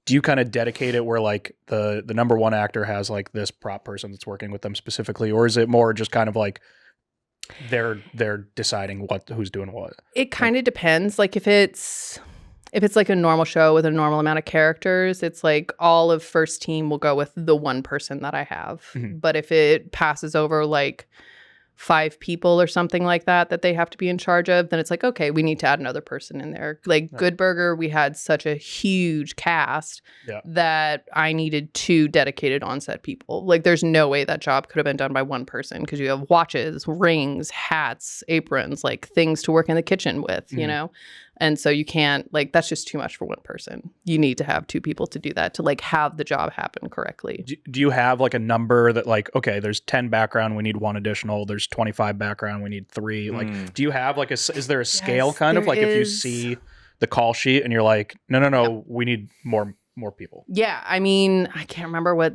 you kind of dedicate it where like the number one actor has like this prop person that's working with them specifically, or is it more just kind of like they're deciding who's doing what? It kind of depends. Like if it's like a normal show with a normal amount of characters, it's like all of first team will go with the one person that I have. But if it passes over like 5 people or something like that they have to be in charge of, then it's like, okay, we need to add another person in there. Like Good Burger, we had such a huge cast that I needed 2 dedicated onset people. Like there's no way that job could have been done by one person, because you have watches, rings, hats, aprons, like things to work in the kitchen with, you know? And so you can't, like, that's just too much for one person. You need to have 2 people to do that, to like have the job happen correctly. Do you have like a number that like, okay, there's 10 background, we need 1 additional. There's 25 background, we need 3. Like, do you have like is there a scale kind of like if you see the call sheet and you're like, no, we need more people? Yeah, I mean, I can't remember I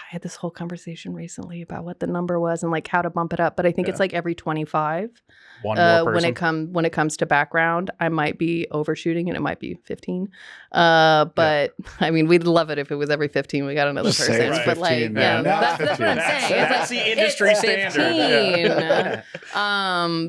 had this whole conversation recently about what the number was and like how to bump it up, but I think it's like every 25. One more person. When it comes to background, I might be overshooting and it might be 15. But I mean, we'd love it if it was every 15 we got another Just person. say it's But like, 15, man. that's what I'm saying. That's the industry standard.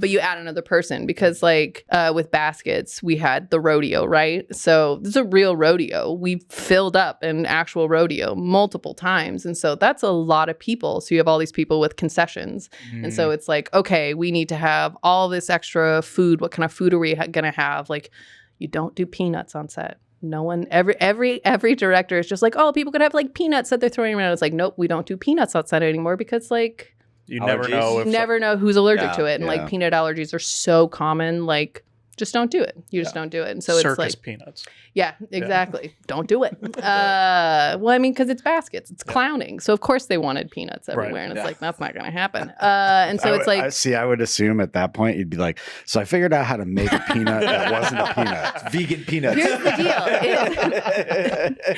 But you add another person because like with baskets, we had the rodeo, right? So this is a real rodeo. We filled up an actual rodeo multiple times. And so that's a lot of people. So you have all these people with concessions. And so it's like, okay, we need to have all this extra food. What kind of food are we going to have? Like, you don't do peanuts on set. No one, every director is just like, oh, people could have like peanuts that they're throwing around. It's like, nope, we don't do peanuts on set anymore because like You Allergies? never know who's allergic Yeah, to it. And like peanut allergies are so common. Like, just don't do it. You just don't do it. And so circus it's like, peanuts. yeah, exactly. Don't do it. Well, I mean, because it's baskets, it's clowning. So of course they wanted peanuts everywhere, and it's like that's not going to happen. And so it's like, I would assume at that point you'd be like, so I figured out how to make a peanut that wasn't a peanut. Vegan peanuts. here's the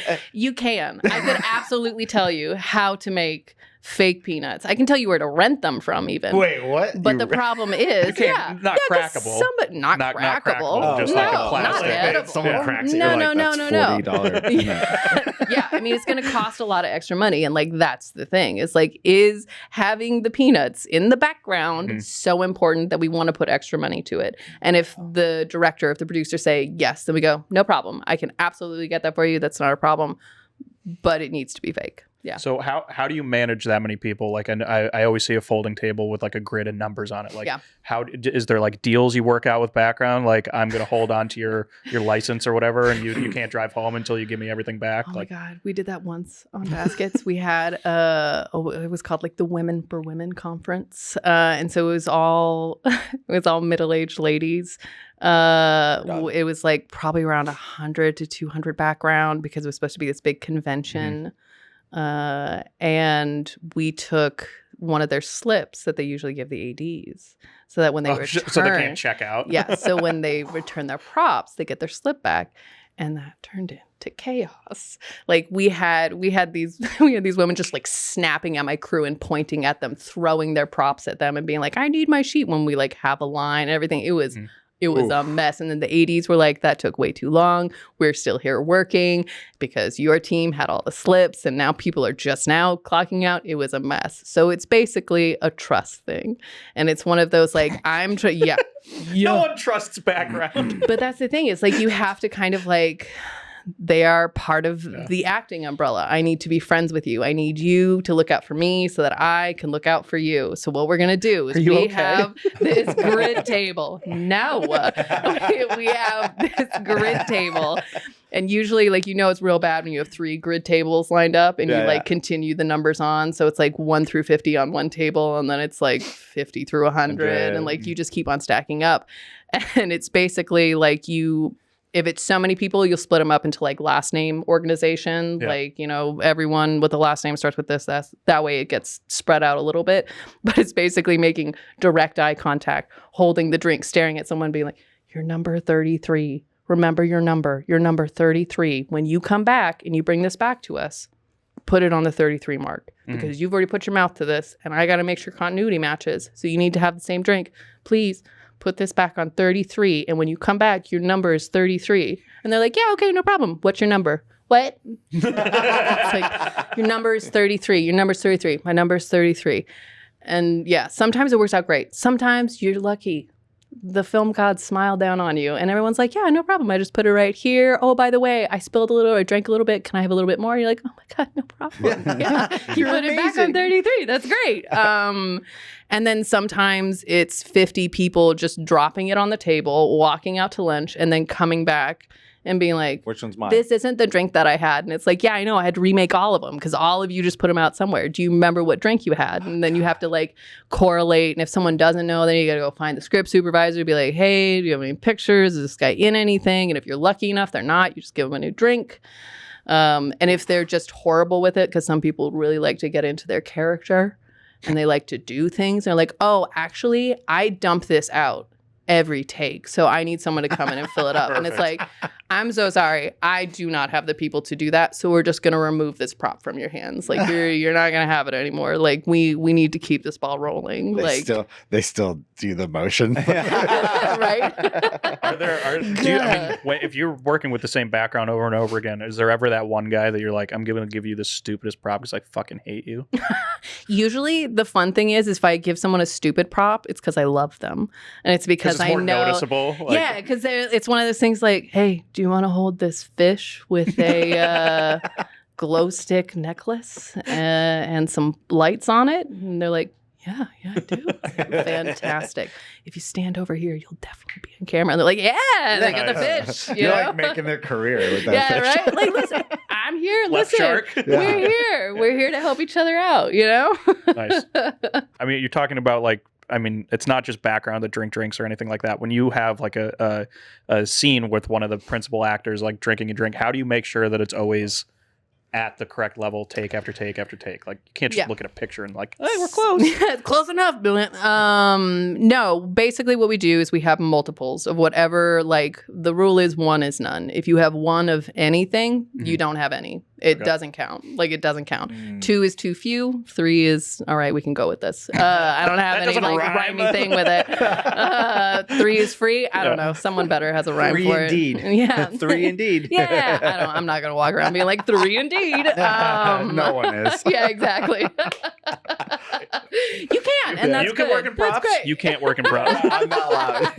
deal: you can. I could absolutely tell you how to make fake peanuts. I can tell you where to rent them from, even. Wait, what? But the problem is, You can't- not 'cause crackable. Not Not crackable. crackable, just no, like a not plastic. edible. Someone cracks it. No, you're no, like, no, that's no, no. $40 peanut. Yeah, I mean, it's going to cost a lot of extra money. And like, that's the thing. It's like, is having the peanuts in the background so important that we want to put extra money to it? And if the director, if the producer say yes, then we go, no problem. I can absolutely get that for you. That's not a problem. But it needs to be fake. Yeah. So how do you manage that many people? Like, I always see a folding table with like a grid of numbers on it. Like, how is there like deals you work out with background? Like, I'm going to hold on to your license or whatever, and you can't drive home until you give me everything back. Oh like, my God, we did that once on baskets. We had it was called like the Women for Women conference, and so it was all middle-aged ladies. It was like probably around 100 to 200 background because it was supposed to be this big convention. And we took one of their slips that they usually give the ADs so that when they return, so they can't check out. Yeah. So when they return their props, they get their slip back. And that turned into chaos. Like we had these women just like snapping at my crew and pointing at them, throwing their props at them and being like, I need my sheet when we like have a line and everything. It was a mess. And then the ADs were like, that took way too long. We're still here working because your team had all the slips and now people are just now clocking out. It was a mess. So it's basically a trust thing. And it's one of those like, No one trusts background. But that's the thing. It's like you have to kind of like, they are part of the acting umbrella. I need to be friends with you. I need you to look out for me so that I can look out for you. So what we're going to do is we have this grid table. No, we have this grid table. And usually, like, it's real bad when you have 3 grid tables lined up and you continue the numbers on. So it's like 1 through 50 on one table. And then it's like 50 through 100. And like, you just keep on stacking up. And it's basically like if it's so many people, you'll split them up into like last name organization. Like, everyone with the last name starts with this. That way it gets spread out a little bit. But it's basically making direct eye contact, holding the drink, staring at someone, being like, you're number 33. Remember your number. You're number 33. When you come back and you bring this back to us, put it on the 33 mark because you've already put your mouth to this and I got to make sure continuity matches. So you need to have the same drink. Please put this back on 33. And when you come back, your number is 33. And they're like, yeah, okay, no problem. What's your number? What? It's like, your number is 33. Your number is 33. My number is 33. And yeah, sometimes it works out great. Sometimes you're lucky. The film gods smile down on you and everyone's like, yeah, no problem. I just put it right here. Oh, by the way, I spilled a little, I drank a little bit. Can I have a little bit more? You're like, oh my God, no problem. Yeah. You put it back on 33. That's great. And then sometimes it's 50 people just dropping it on the table, walking out to lunch and then coming back and being like, Which one's mine? this isn't the drink that I had. And it's like, yeah, I know. I had to remake all of them because all of you just put them out somewhere. Do you remember what drink you had? And then you have to like correlate. And if someone doesn't know, then you got to go find the script supervisor, be like, hey, do you have any pictures? Is this guy in anything? And if you're lucky enough, they're not, you just give them a new drink. And if they're just horrible with it, because some people really like to get into their character and they like to do things. They're like, oh, actually, I dump this out every take. So I need someone to come in and fill it up. And it's like, I'm so sorry. I do not have the people to do that. So we're just going to remove this prop from your hands. Like you're not going to have it anymore. Like we need to keep this ball rolling. They still do the motion. Right? If you're working with the same background over and over again, is there ever that one guy that you're like, I'm going to give you the stupidest prop because I fucking hate you? Usually the fun thing is if I give someone a stupid prop, it's because I love them. And it's because it's more noticeable. Yeah, because it's one of those things like, hey, do you want to hold this fish with a glow stick necklace and some lights on it? And they're like, yeah, I do. Fantastic. If you stand over here, you'll definitely be on camera. And they're like, yeah, they got the fish. You're like making their career with that fish. Yeah, right? Like, listen, I'm here. Left listen, shark. We're here. We're here to help each other out, you know? Nice. I mean, you're talking about like, I mean, it's not just background, the drinks or anything like that. When you have like a scene with one of the principal actors like drinking a drink, how do you make sure that it's always at the correct level, take after take after take? Like you can't just look at a picture and like, hey, we're close. Close enough. No, basically what we do is we have multiples of whatever, like the rule is 1 is none. If you have 1 of anything, you don't have any. It doesn't count. Like it doesn't count. 2 is too few. 3 is all right. We can go with this. I don't have any like rhymey thing with it. 3 is free. I don't know. Someone better has a rhyme 3 for indeed. it. Yeah. 3 indeed. Yeah. I'm not gonna walk around being like 3 indeed. No one is. Yeah, exactly. You can, and that's you can good. work in props. That's great. You can't work in props. I'm not allowed.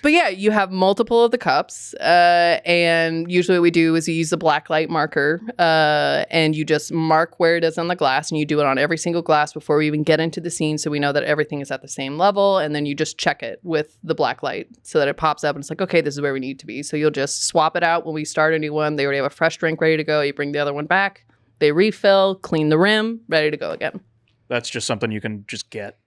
But yeah, you have multiple of the cups, and usually what we do is you use a black light marker, and you just mark where it is on the glass, and you do it on every single glass before we even get into the scene, so we know that everything is at the same level, and then you just check it with the black light so that it pops up, and it's like, okay, this is where we need to be. So you'll just swap it out when we start a new one. They already have a fresh drink ready to go. You bring the other one back, they refill, clean the rim, ready to go again. That's just something you can just get.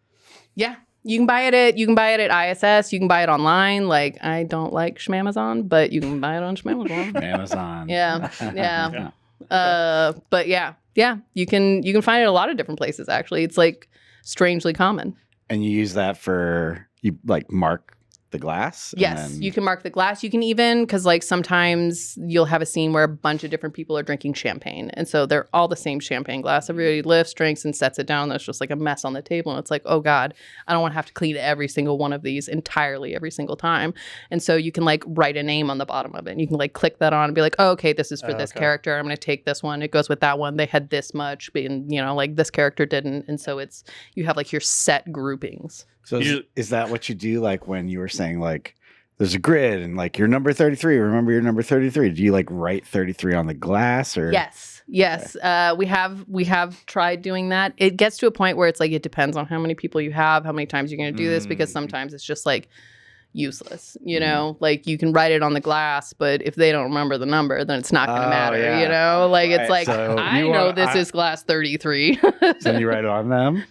Yeah. You can buy it at ISS. You can buy it online. Like, I don't like Schmamazon, but you can buy it on Schmamazon. Amazon. Yeah. But yeah, you can find it a lot of different places, actually. It's like strangely common. And you use that you like mark the glass? Yes, you can mark the glass. You can even, because like sometimes you'll have a scene where a bunch of different people are drinking champagne. And so they're all the same champagne glass. Everybody lifts, drinks, and sets it down. There's just like a mess on the table. And it's like, oh God, I don't want to have to clean every single one of these entirely every single time. And so you can like write a name on the bottom of it. And you can like click that on and be like, oh, okay, this is for this character. I'm going to take this one. It goes with that one. They had this much, and like this character didn't. And so you have like your set groupings. So is that what you do? Like when you were saying like there's a grid and like you're number 33, remember your number 33. Do you like write 33 on the glass or? Yes. Okay. We have tried doing that. It gets to a point where it's like, it depends on how many people you have, how many times you're going to do this, because sometimes it's just like useless, you know, like you can write it on the glass, but if they don't remember the number, then it's not going to matter, you know, like it's like, so I know this is glass 33. So you write it on them?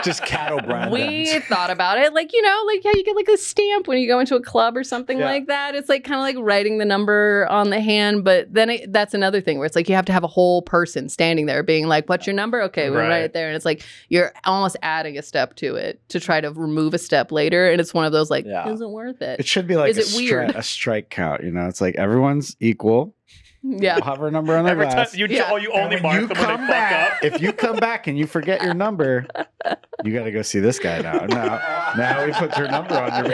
Just cattle brand. We thought about it, like, you know, like how you get like a stamp when you go into a club or something like that. It's like kind of like writing the number on the hand, but then that's another thing where it's like you have to have a whole person standing there being like, what's your number? Okay, we'll write it there. And it's like you're almost adding a step to it to try to remove a step later. And it's one of those like, isn't worth it. It should be like a strike count, you know? It's like everyone's equal. Yeah. We'll have our number on the glass. You only mark them when they fuck up. If you come back and you forget your number, you got to go see this guy now. Now we put your number on your.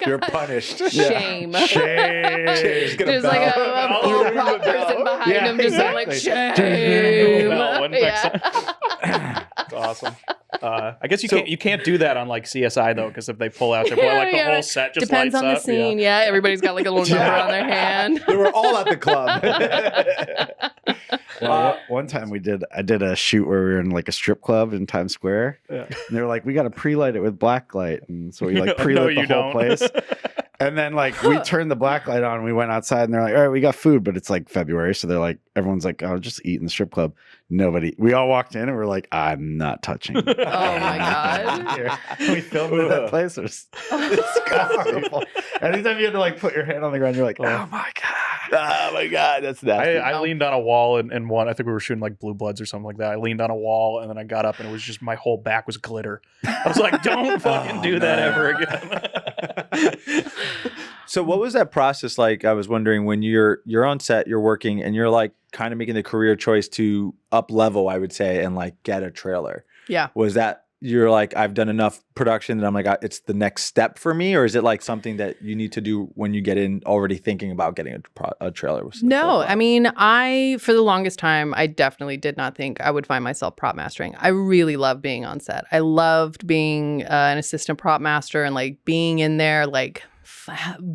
You're punished. Shame. Shame. There's like a pop person behind him just saying like shame. That's awesome. I guess you can't do that on like CSI though, because if they pull out their blood, like the whole set just depends lights on the up. scene. Yeah, everybody's got like a little number on their hand. They were all at the club. Well, one time I did a shoot where we were in like a strip club in Times Square, and they were like, "We got to pre-light it with black light," and so we like pre-lit the whole place. And then like we turned the black light on, we went outside and they're like, all right, we got food, but it's like February. So they're like, everyone's like, oh, just eat in the strip club. We all walked in and we're like, I'm not touching. Oh my God. We filmed in that place. It's disgusting. Anytime you had to like put your hand on the ground, you're like, oh my God. Oh my God, that's nasty. I leaned on a wall and one. I think we were shooting like Blue Bloods or something like that. I leaned on a wall and then I got up and it was just my whole back was glitter. I was like, don't fucking do that ever again. So what was that process like? I was wondering when you're on set, you're working, and you're like kind of making the career choice to up level, I would say, and like get a trailer. Yeah. Was that you're like, I've done enough production that I'm like, it's the next step for me? Or is it like something that you need to do when you get in already thinking about getting a trailer? No, I mean, for the longest time, I definitely did not think I would find myself prop mastering. I really loved being on set. I loved being an assistant prop master and like being in there, like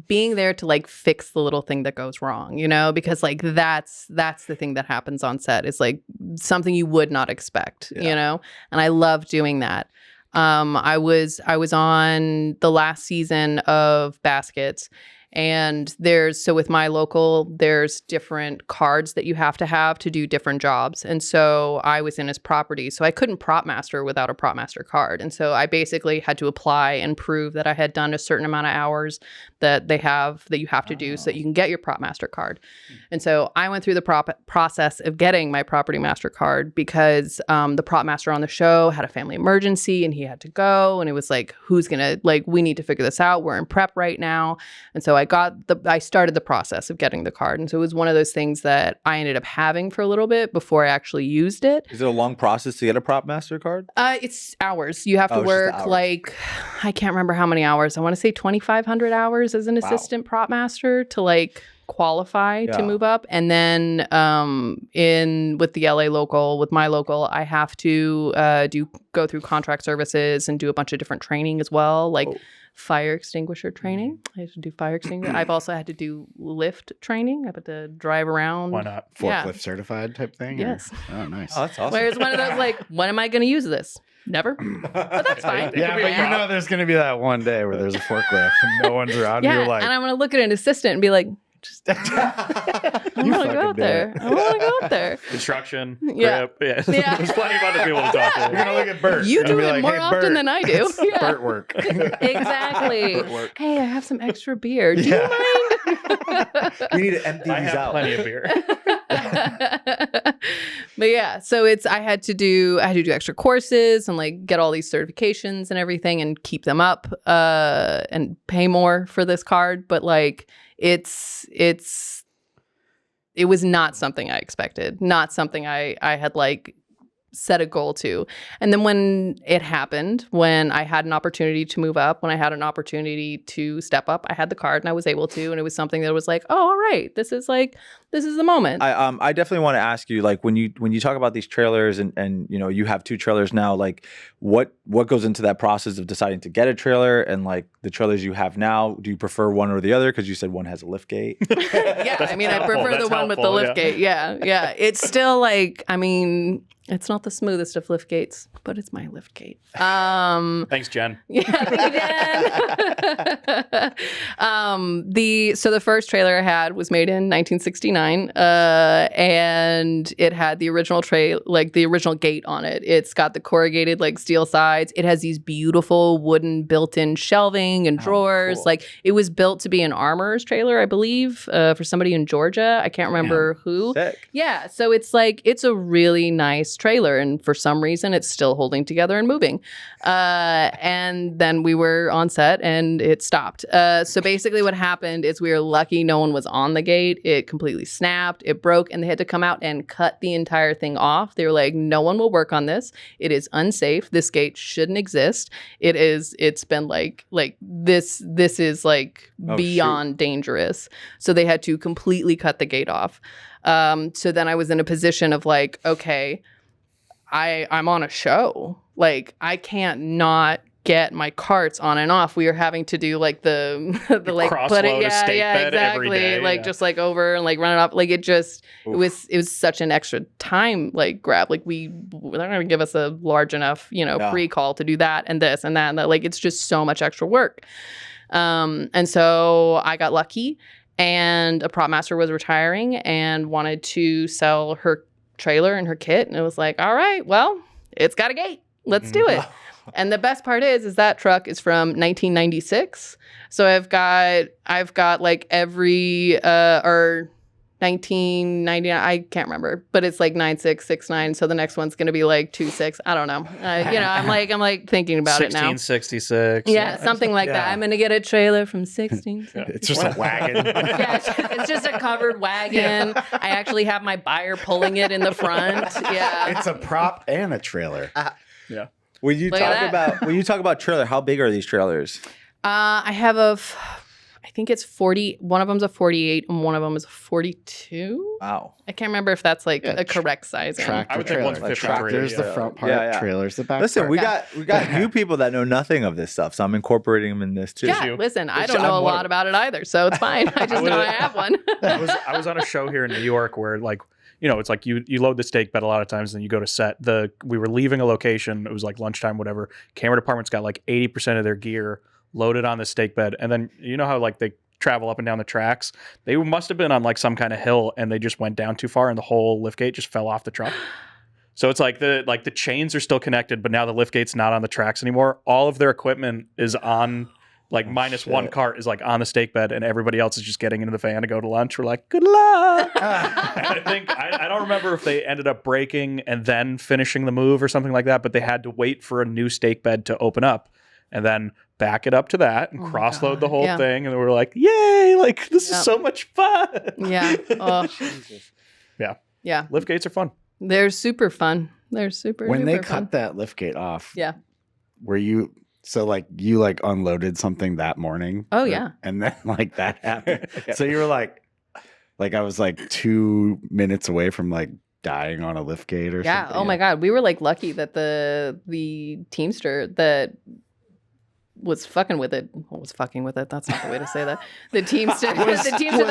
being there to like fix the little thing that goes wrong, you know, because like that's the thing that happens on set. It's like something you would not expect, you know, and I love doing that. I was on the last season of Baskets, and with my local, there's different cards that you have to do different jobs. And so I was in his property, so I couldn't prop master without a prop master card. And so I basically had to apply and prove that I had done a certain amount of hours that you have to do so that you can get your prop master card. And so I went through the process of getting my property master card because the prop master on the show had a family emergency and he had to go. And it was like, we need to figure this out. We're in prep right now. And so I started the process of getting the card. And so it was one of those things that I ended up having for a little bit before I actually used it. Is it a long process to get a prop master card? It's hours. You have to work like, I can't remember how many hours. I want to say 2,500 hours as an assistant prop master to like qualify to move up. And then with my local, I have to go through contract services and do a bunch of different training as well, like fire extinguisher training. I have to do fire extinguisher. I've also had to do lift training. I've had to drive around. Why not? Forklift certified type thing? Yes. Oh, nice. Oh, that's awesome. Whereas one of those like, when am I going to use this? Never. But that's fine. Yeah, but you know there's going to be that one day where there's a forklift and no one's around. Yeah, You're like, and I'm going to look at an assistant and be like, I want to go out there. I want to go out there. Construction, Yeah. grip. Yeah. There's plenty of other people to talk to. you're going to look at Bert. You and do be it like, more hey, often Bert, than I do. it's Yeah. Bert work. Exactly. Bert work. Hey, I have some extra beer. Do you Yeah. mind? You need to empty I these have out. plenty of beer. But yeah, so I had to do extra courses and like get all these certifications and everything and keep them up and pay more for this card. But like it was not something I expected, not something I had like set a goal to. And then when it happened, when I had an opportunity to move up, when I had an opportunity to step up, I had the card and I was able to, and it was something that was like, oh, all right, this is the moment. I definitely want to ask you, like, when you talk about these trailers and you know, you have 2 trailers now, like what goes into that process of deciding to get a trailer, and like the trailers you have now, do you prefer one or the other? Because you said one has a lift gate. Yeah, I mean, I prefer the one with the helpful, lift gate. Yeah. It's still like, I mean, it's not the smoothest of lift gates, but it's my lift gate. Thanks, Jen. Yeah, thank you, Jen. So the first trailer I had was made in 1969, and it had the original the original gate on it. It's got the corrugated like steel sides. It has these beautiful wooden built-in shelving and drawers. Cool. Like it was built to be an armorer's trailer, I believe, for somebody in Georgia. I can't remember who. Sick. Yeah, so it's a really nice trailer, and for some reason it's still holding together and moving. And then we were on set and it stopped. So basically what happened is we were lucky no one was on the gate. It completely snapped, it broke, and they had to come out and cut the entire thing off. They were like, no one will work on this. It is unsafe. This gate shouldn't exist. It's been like this is like beyond dangerous. So they had to completely cut the gate off. So then I was in a position of like, okay, I'm on a show. Like I can't not get my carts on and off. We are having to do like the like put it, a stake bed every exactly, day, like just like over and like run it up. Like it was such an extra time like grab. Like they're not gonna give us a large enough pre-call to do that and this and that and that. Like it's just so much extra work. And so I got lucky, and a prop master was retiring and wanted to sell her trailer and her kit. And it was like, all right, well, it's got a gate. Let's do it. And the best part is that truck is from 1996. So I've got like every, or 1999, I can't remember, but it's like 9669. So the next one's going to be like 26. I don't know. I'm like thinking about it now. 1666. Yeah, something like that. I'm going to get a trailer from 16. It's just a wagon. Yeah, it's just a covered wagon. I actually have my buyer pulling it in the front. Yeah. It's a prop and a trailer. Yeah. When you Look at talk about trailer, how big are these trailers? I have I think it's 40. One of them's a 48 and one of them is a 42. Wow. I can't remember if that's like a correct size. Tractor I would think trailer. 153, Tractor's the yeah. front part, Yeah. trailer's the back Listen, part. we got new people that know nothing of this stuff, so I'm incorporating them in this too. Yeah, listen, I don't know a lot about it either, so it's fine. I just know I have one. I was on a show here in New York where like, it's like you load the stake bed a lot of times and you go to set. We were leaving a location. It was like lunchtime, whatever. Camera department's got like 80% of their gear loaded on the stake bed. And then you know how like they travel up and down the tracks? They must have been on like some kind of hill and they just went down too far and the whole liftgate just fell off the truck. So it's like the chains are still connected, but now the liftgate's not on the tracks anymore. All of their equipment is on like minus one cart is like on the stake bed and everybody else is just getting into the van to go to lunch. We're like, good luck. And I think, I don't remember if they ended up breaking and then finishing the move or something like that, but they had to wait for a new stake bed to open up and then back it up to that and cross-load the whole thing. And we're like, yay, like this is so much fun. Yeah. Oh. Yeah. Yeah. Liftgates are fun. They're super fun. They're super When they duper cut fun. that liftgate off, Yeah. were you unloaded something that morning? Oh, yeah. And then like that happened. So you were like I was like 2 minutes away from like dying on a liftgate or something. Yeah. Oh my God. We were like lucky that the Teamster that was fucking with it. That's not the way to say that. The Teamster that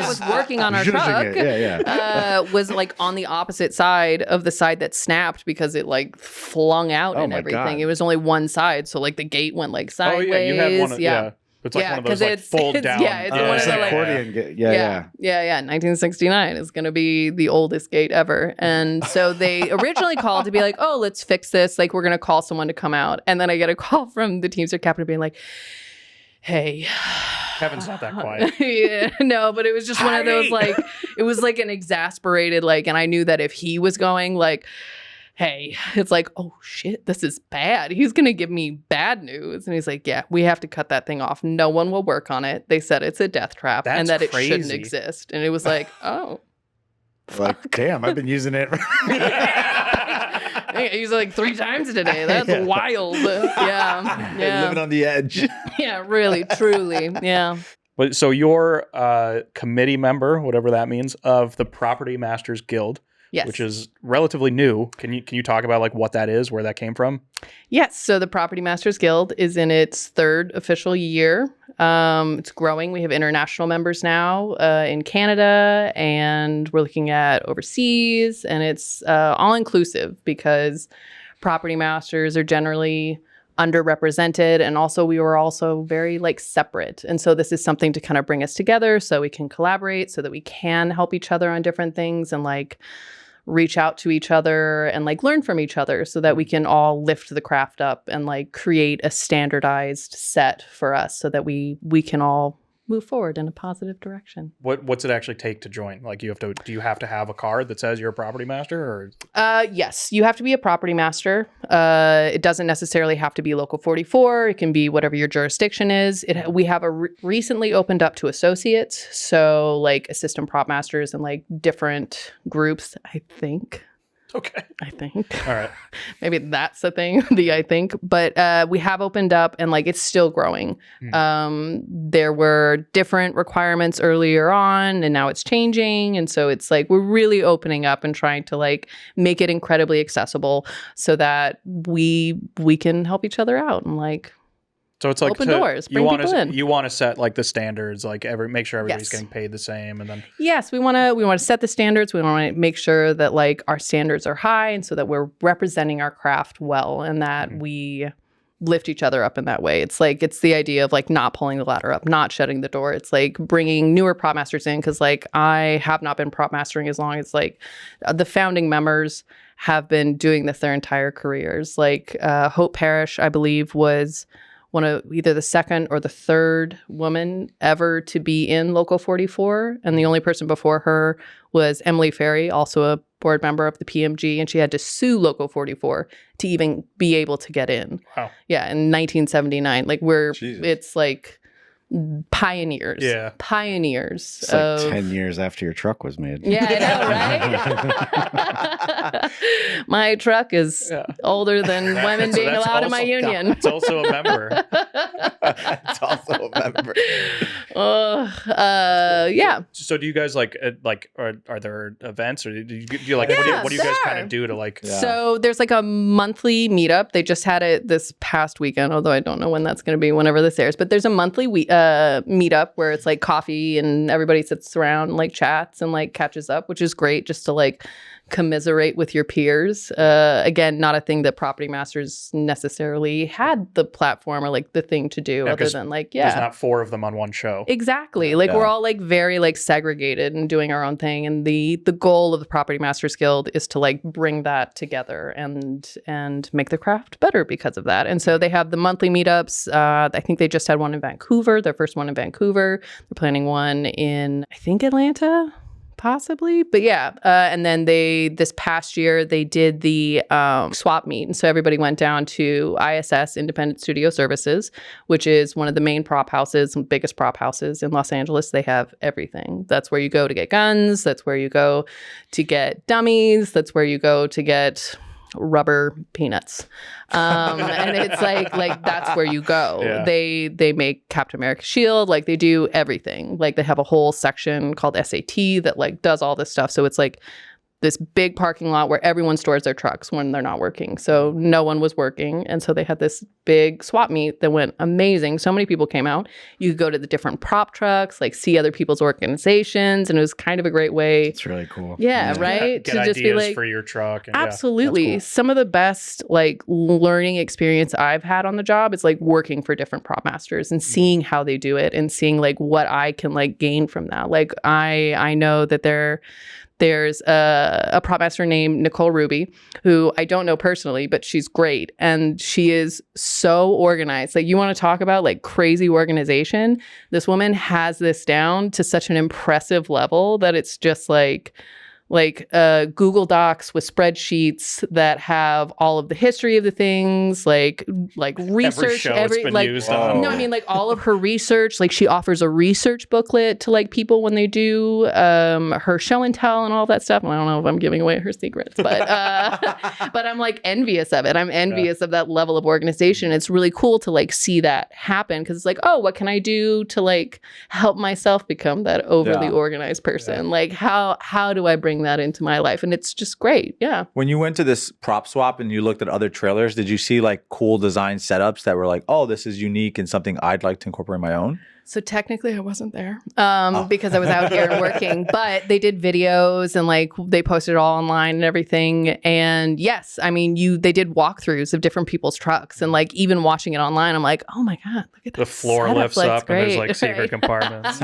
was working on our truck was like on the opposite side of the side that snapped because it like flung out and my everything. God. It was only one side. So like the gate went like sideways. Oh yeah, you had one. Yeah. It's like one of those like fold down. Yeah, it's one of It's the an like, accordion. Yeah. 1969 is going to be the oldest gate ever. And so they originally called to be like, oh, let's fix this. Like, we're going to call someone to come out. And then I get a call from the Teamster captain being like, hey. Kevin's not that quiet. Yeah, no, but it was just one of those like, it was like an exasperated, like, and I knew that if he was going, like, hey, it's like, oh shit, this is bad. He's going to give me bad news. And he's like, yeah, we have to cut that thing off. No one will work on it. They said it's a death trap and that it shouldn't exist. And it was like, oh. Like, damn, I've been using it. I used it like 3 times today. That's wild. Yeah. Living on the edge. Yeah, really, truly. Yeah. But so you're a committee member, whatever that means, of the Property Masters Guild. Yes. Which is relatively new. Can you talk about like what that is, where that came from? Yes. So the Property Masters Guild is in its 3rd official year. It's growing. We have international members now in Canada, and we're looking at overseas, and it's all inclusive because property masters are generally underrepresented, and also we were also very like separate, and so this is something to kind of bring us together so we can collaborate, so that we can help each other on different things and like reach out to each other and like learn from each other so that we can all lift the craft up and like create a standardized set for us so that we can all move forward in a positive direction. What's it actually take to join? Like do you have to have a card that says you're a property master or? Yes, you have to be a property master. It doesn't necessarily have to be Local 44. It can be whatever your jurisdiction is. We have recently opened up to associates. So like assistant prop masters and like different groups, I think. Okay. I think. All right. Maybe that's the thing, I think. But we have opened up and like it's still growing. There were different requirements earlier on and now it's changing. And so it's like we're really opening up and trying to like make it incredibly accessible so that we can help each other out and like so it's like open doors, bring people in. You want to set like the standards, like make sure everybody's Yes. getting paid the same, and then Yes, we want to set the standards. We want to make sure that like our standards are high, and so that we're representing our craft well, and that we lift each other up in that way. It's like, it's the idea of like not pulling the ladder up, not shutting the door. It's like bringing newer prop masters in, because like I have not been prop mastering as long as like the founding members have been doing this their entire careers. Like Hope Parrish, I believe, was one of either the second or the third woman ever to be in Local 44. And the only person before her was Emily Ferry, also a board member of the PMG. And she had to sue Local 44 to even be able to get in. Wow. Yeah, in 1979. Like Jesus. it's like pioneers. Yeah. Pioneers. It's like 10 years after your truck was made. Yeah, I know, right? My truck is older than women being That's allowed in my also- union. It's also a member. It's also a member. Yeah. So do you guys like are there events, or do you like what do you guys kind sure. of do to like? Yeah. So there's like a monthly meetup. They just had it this past weekend, although I don't know when that's going to be, whenever this airs. But there's a monthly meetup where it's like coffee and everybody sits around and like chats and like catches up, which is great, just to like commiserate with your peers. Again, not a thing that property masters necessarily had the platform or like the thing to do, other 'cause than like, There's not 4 of them on one show. Exactly. Like we're all like very like segregated and doing our own thing. And the goal of the Property Masters Guild is to like bring that together and make the craft better because of that. And so they have the monthly meetups. I think they just had one in Vancouver, their first one in Vancouver. They're planning one in, I think, Atlanta. Possibly, but yeah. And then this past year, they did the swap meet. And so everybody went down to ISS, Independent Studio Services, which is one of the main prop houses, biggest prop houses in Los Angeles. They have everything. That's where you go to get guns. That's where you go to get dummies. That's where you go to get rubber peanuts. And it's like that's where you go. Yeah. They make Captain America shield, like they do everything. Like they have a whole section called SAT that like does all this stuff. So it's like this big parking lot where everyone stores their trucks when they're not working. So no one was working. And so they had this big swap meet that went amazing. So many people came out. You could go to the different prop trucks, like see other people's organizations. And it was kind of a great way. It's really cool. Yeah, right? Get to ideas just be like, for your truck. And, absolutely. that's Some of the best like learning experience I've had on the job is like working for different prop masters and seeing how they do it and seeing like what I can like gain from that. Like I know that there's a prop master named Nicole Ruby, who I don't know personally, but she's great. And she is so organized. Like you want to talk about like crazy organization. This woman has this down to such an impressive level that it's just like Google Docs with spreadsheets that have all of the history of the things, like research. Every show it's been used on. No, I mean like all of her research. Like she offers a research booklet to like people when they do her show and tell and all that stuff. And I don't know if I'm giving away her secrets, but but I'm like envious of it. I'm envious of that level of organization. It's really cool to like see that happen, because it's like, oh, what can I do to like help myself become that overly organized person? Like how do I bring that into my life? And it's just great. Yeah. When you went to this prop swap and you looked at other trailers, did you see like cool design setups that were like, oh, this is unique and something I'd like to incorporate in my own? So technically I wasn't there because I was out here and working, but they did videos and like they posted it all online and everything. And yes, I mean, they did walkthroughs of different people's trucks, and like even watching it online, I'm like, oh my God, look at that. The floor setup. lifts Like, up it's great. and there's like secret compartments.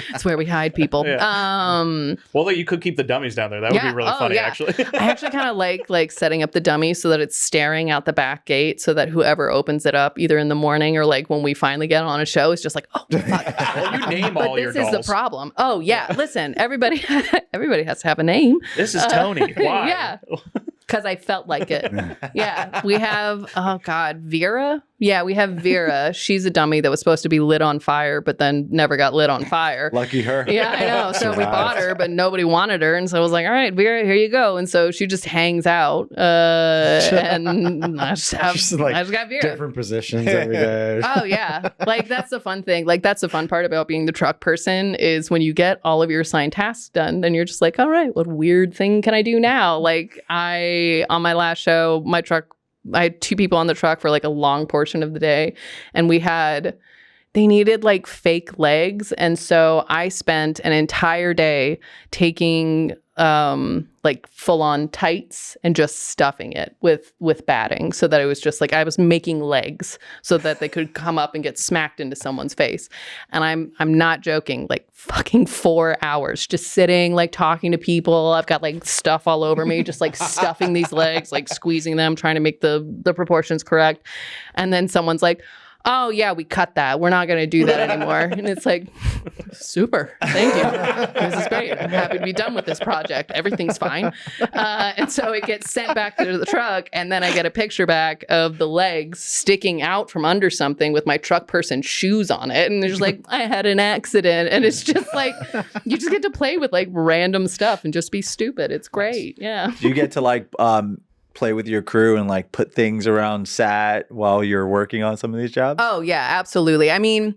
It's where we hide people. Well, you could keep the dummies down there. That would be really funny, actually. I actually kind of like setting up the dummy so that it's staring out the back gate, so that whoever opens it up either in the morning or like when we finally get on a show is just like, oh, fuck. Well, you name But all your this is dolls. the problem. Oh yeah, listen, everybody has to have a name. This is Tony. Why? Yeah. Because I felt like it. Yeah. We have, oh God, Vera. Yeah, we have Vera. She's a dummy that was supposed to be lit on fire, but then never got lit on fire. Lucky her. Yeah, I know. So we bought her, but nobody wanted her. And so I was like, all right, Vera, here you go. And so she just hangs out. And I just got Vera. Different positions every day. Oh yeah. Like that's the fun thing. Like that's the fun part about being the truck person, is when you get all of your assigned tasks done, then you're just like, all right, what weird thing can I do now? Like on my last show, I had 2 people on the truck for like a long portion of the day. And we had they needed like fake legs. And so I spent an entire day taking like full on tights and just stuffing it with batting so that it was just like I was making legs so that they could come up and get smacked into someone's face. And I'm not joking, like fucking 4 hours just sitting, like talking to people. I've got like stuff all over me, just like stuffing these legs, like squeezing them, trying to make the proportions correct. And then someone's like, oh, yeah, we cut that. We're not going to do that anymore. And it's like, super. Thank you. This is great. I'm happy to be done with this project. Everything's fine. And so it gets sent back to the truck. And then I get a picture back of the legs sticking out from under something with my truck person's shoes on it. And they're just like, I had an accident. And it's just like, you just get to play with like random stuff and just be stupid. It's great. Yeah. Do you get to like play with your crew and like put things around set while you're working on some of these jobs? Oh, yeah, absolutely. I mean,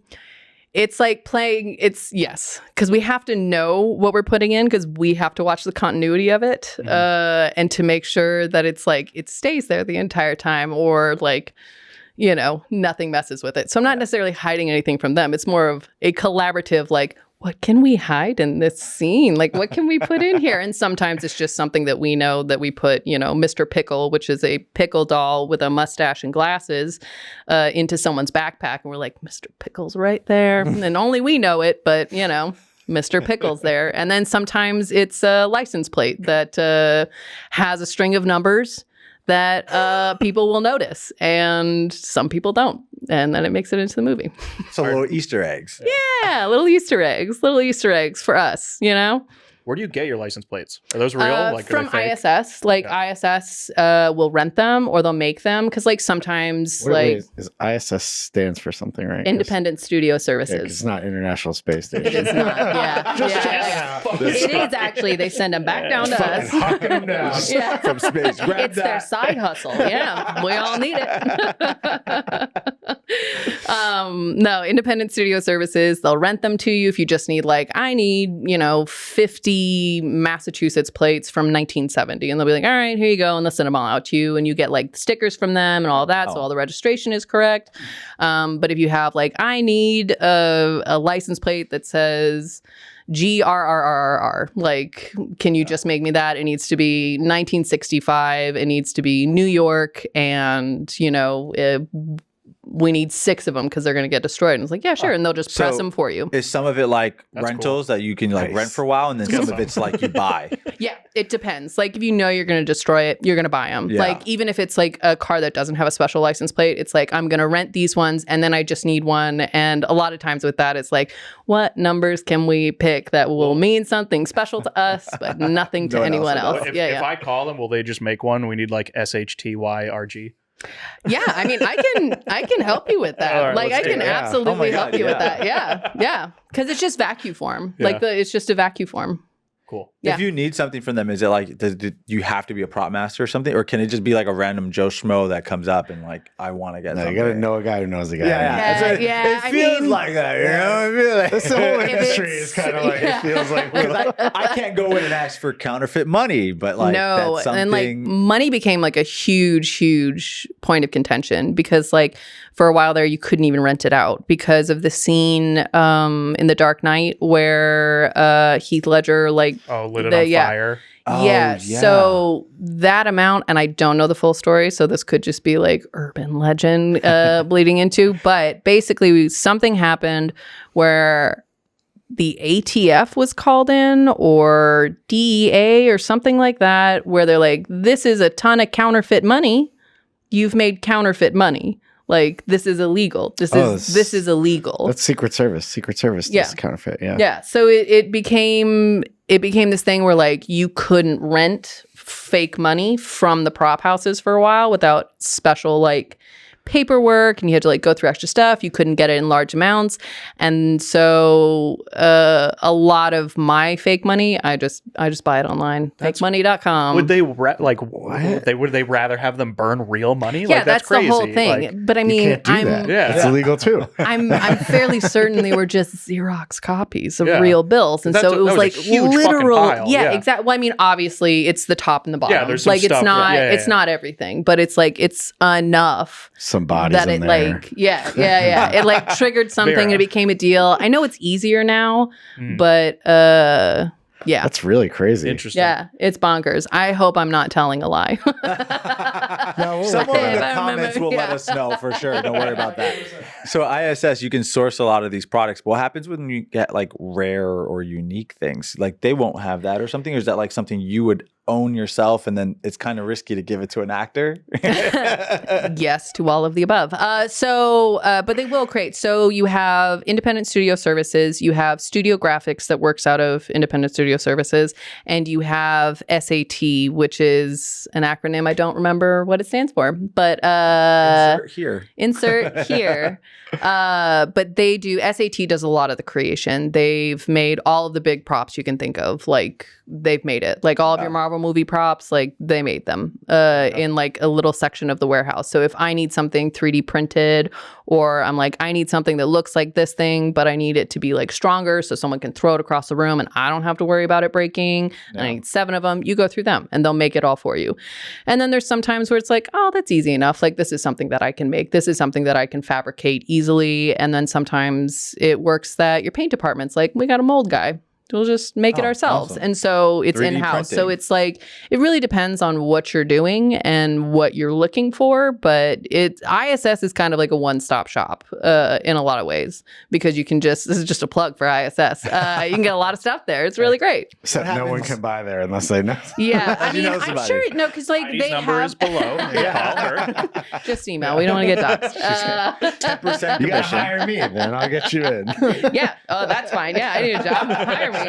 it's like playing, yes, because we have to know what we're putting in because we have to watch the continuity of it and to make sure that it's like it stays there the entire time or like, you know, nothing messes with it. So I'm not necessarily hiding anything from them. It's more of a collaborative, like, what can we hide in this scene? Like, what can we put in here? And sometimes it's just something that we know that we put, you know, Mr. Pickle, which is a pickle doll with a mustache and glasses, into someone's backpack. And we're like, Mr. Pickle's right there. And only we know it, but, you know, Mr. Pickle's there. And then sometimes it's a license plate that has a string of numbers that people will notice and some people don't. And then it makes it into the movie. So little Easter eggs. Yeah, little Easter eggs for us, you know? Where do you get your license plates? Are those real? Like, from are they fake? ISS. Like ISS will rent them or they'll make them because like sometimes Wait, is ISS stands for something, right? Independent Studio Yeah, Services. it's not International Space Station. It is not. Yeah, it is actually. They send them back down to us. Hawking them down Yeah. From space. Grab It's their that. side hustle. Yeah, we all need it. No, Independent Studio Services. They'll rent them to you if you just need like I need 50 Massachusetts plates from 1970, and they'll be like, all right, here you go, and they'll send them all out to you, and you get like stickers from them and all that, so all the registration is correct. But if you have like, I need a license plate that says GRRRR, like, can you just make me that? It needs to be 1965. It needs to be New York, and we need 6 of them because they're going to get destroyed. And it's like, yeah, sure. And they'll just press them for you. Is some of it like That's rentals that you can like rent for a while, and then some of it's like you buy? Yeah, it depends. Like if you know you're going to destroy it, you're going to buy them. Yeah. Like even if it's like a car that doesn't have a special license plate, it's like, I'm going to rent these ones and then I just need one. And a lot of times with that, it's like, what numbers can we pick that will mean something special to us, but nothing to anyone else? If I call them, will they just make one? We need like SHTYRG. Yeah, I mean, I can help you with that. All right, like, I let's can do that. absolutely Oh my help God, you with yeah. that. Yeah, because it's just vacuum form. Yeah. Like it's just a vacuum form. Cool. Yeah. If you need something from them, is it like, do you have to be a prop master or something? Or can it just be like a random Joe Schmo that comes up and like, I want to get No, something? you got to know a guy who knows a guy. Yeah, It feels like that, you know? I feel like That's the whole If industry it's- is kind of like, yeah. it feels like. 'Cause I can't go in and ask for counterfeit money, but like No, that's something. and like money became like a huge point of contention because like for a while there you couldn't even rent it out because of the scene in The Dark Knight where Heath Ledger like Lit it The- on yeah. fire. Oh, yeah, yeah. so that amount, and I don't know the full story, so this could just be like urban legend bleeding into, but basically something happened where the ATF was called in or DEA or something like that, where they're like, this is a ton of counterfeit money. You've made counterfeit money. Like, this is illegal. This is illegal. That's Secret Service. Secret Service does Yeah. counterfeit. Yeah. Yeah. So it became this thing where like you couldn't rent fake money from the prop houses for a while without special like paperwork, and you had to like go through extra stuff. You couldn't get it in large amounts. And so a lot of my fake money, I just buy it online. Fakemoney.com. Would they would they rather have them burn real money? Yeah, Like, that's crazy. the whole thing. Like, But I mean, Can't do that. Yeah. It's illegal too. I'm fairly certain they were just Xerox copies of Yeah. real bills, and That so it was was a like huge fucking literal. pile, Yeah, yeah. exactly. Well, I mean, obviously, it's the top and the bottom. Yeah, there's some like stuff, it's not yeah, it's yeah. not everything, but it's like it's enough some bodies that in it there. like it like triggered something and Vera. it became a deal. I know it's easier now, Mm. but yeah. That's really crazy. Interesting. Yeah, it's bonkers. I hope I'm not telling a lie. No, Someone in If the I remember, comments will let yeah. us know for sure. Don't worry about that. So ISS, you can source a lot of these products. But what happens when you get like rare or unique things? Like they won't have that or something? Or is that like something you would own yourself and then it's kind of risky to give it to an actor? Yes to all of the above. But they will create. So you have independent studio services, you have studio graphics that works out of independent studio services, and you have SAT, which is an acronym. I don't remember what it stands for, but Insert here. insert here. But they do, SAT does a lot of the creation. They've made all of the big props you can think of. Like they've made it. Like all of your Marvel movie props, like they made them in like a little section of the warehouse. So if I need something 3D printed, or I'm like, I need something that looks like this thing, but I need it to be like stronger so someone can throw it across the room and I don't have to worry about it breaking. And I need 7 of them. You go through them and they'll make it all for you. And then there's some times where it's like, oh, that's easy enough. Like this is something that I can make. This is something that I can fabricate easily. And then sometimes it works that your paint department's like, we got a mold guy. We'll just make it ourselves. Awesome. And so it's 3D in-house. So printing. it's like, it really depends on what you're doing and what you're looking for. But ISS is kind of like a one-stop shop in a lot of ways, because you can this is just a plug for ISS. You can get a lot of stuff there. It's really great. Except no one can buy there unless they know. Yeah. I You mean, know I'm somebody. sure, no, because like Heidi's they number have, is below. Call her. just email. We don't want to get doxxed. 10% You gotta commission. hire me, then I'll get you in. Yeah. Oh, that's fine. Yeah, I need a job. Hire me.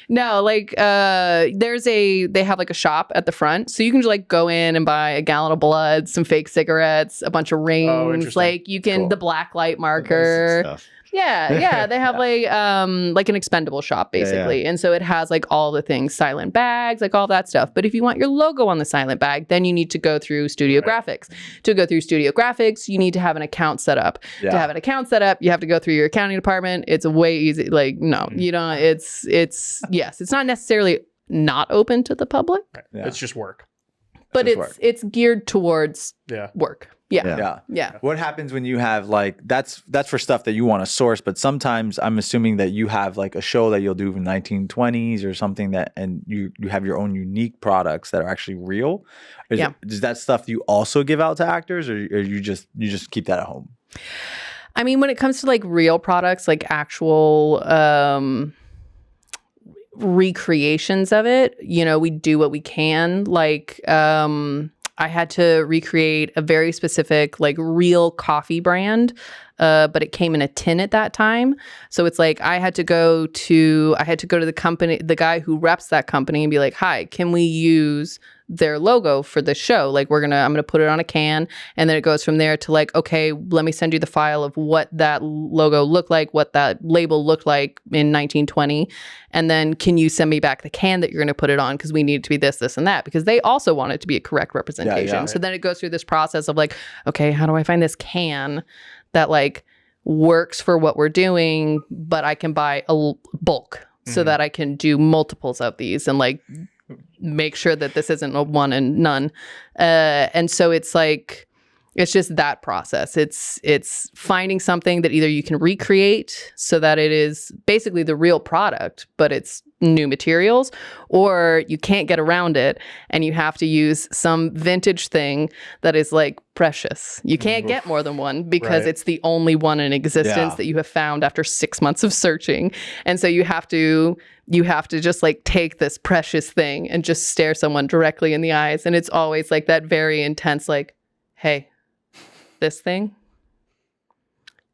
No, like they have like a shop at the front, so you can just like go in and buy a gallon of blood, some fake cigarettes, a bunch of rings. interesting. Like you can Cool. the black light Basic marker. stuff. Yeah, they have like an expendable shop basically. And so it has like all the things, silent bags, like all that stuff. But if you want your logo on the silent bag, then you need to go through Studio Graphics. To go through Studio Graphics, you need to have an account set up. Yeah. To have an account set up, you have to go through your accounting department. It's way easy. Like, no, you don't, it's yes, it's not necessarily not open to the public, Yeah. It's just work. but just work. it's geared towards Yeah. work. Yeah. Yeah. Yeah. What happens when you have like that's for stuff that you want to source, but sometimes I'm assuming that you have like a show that you'll do in 1920s or something that, and you have your own unique products that are actually real. Does that stuff you also give out to actors, or you just keep that at home? I mean, when it comes to like real products, like actual recreations of it, you know, we do what we can. Like, I had to recreate a very specific, like, real coffee brand, but it came in a tin at that time. So it's like I had to go to the company, the guy who reps that company, and be like, "Hi, can we use their logo for the show? Like, I'm gonna put it on a can," and then it goes from there to like, okay, let me send you the file of what that logo looked like, what that label looked like in 1920, and then can you send me back the can that you're gonna put it on, because we need it to be this, this, and that, because they also want it to be a correct representation. Yeah. So then it goes through this process of like, okay, how do I find this can that like works for what we're doing, but I can buy a bulk so that I can do multiples of these and like make sure that this isn't a one and none. And so it's like, it's just that process. It's finding something that either you can recreate so that it is basically the real product, but it's new materials, or you can't get around it and you have to use some vintage thing that is like precious. You can't get more than one because Right. it's the only one in existence Yeah. that you have found after 6 months of searching. And so you have to just like take this precious thing and just stare someone directly in the eyes. And it's always like that very intense, like, hey, this thing,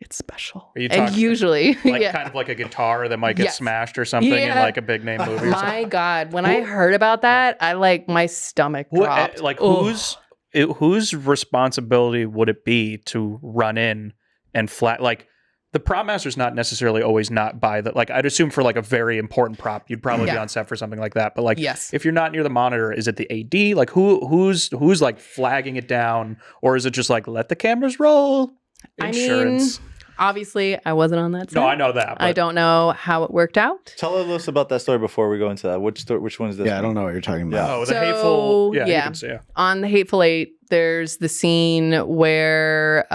it's special. Are you And talking usually, Like yeah. kind of like a guitar that might get Yes. smashed or something in Yeah. like a big name movie. Or something. My God, when I heard about that, I like my stomach dropped. Like Ugh. whose responsibility would it be to run in and flat like the prop master's not necessarily always not by the like I'd assume for like a very important prop you'd probably be Yeah. on set for something like that, but like Yes. if you're not near the monitor, is it the AD, like who's like flagging it down, or is it just like let the cameras roll? I Insurance. Obviously, I wasn't on that set. No, I know that. I But don't know how it worked out. Tell us about that story before we go into that. Which one is this? Yeah, I don't know what you're talking about. Oh, the So, hateful. Yeah, you yeah. can say. Yeah. On the Hateful Eight, there's the scene where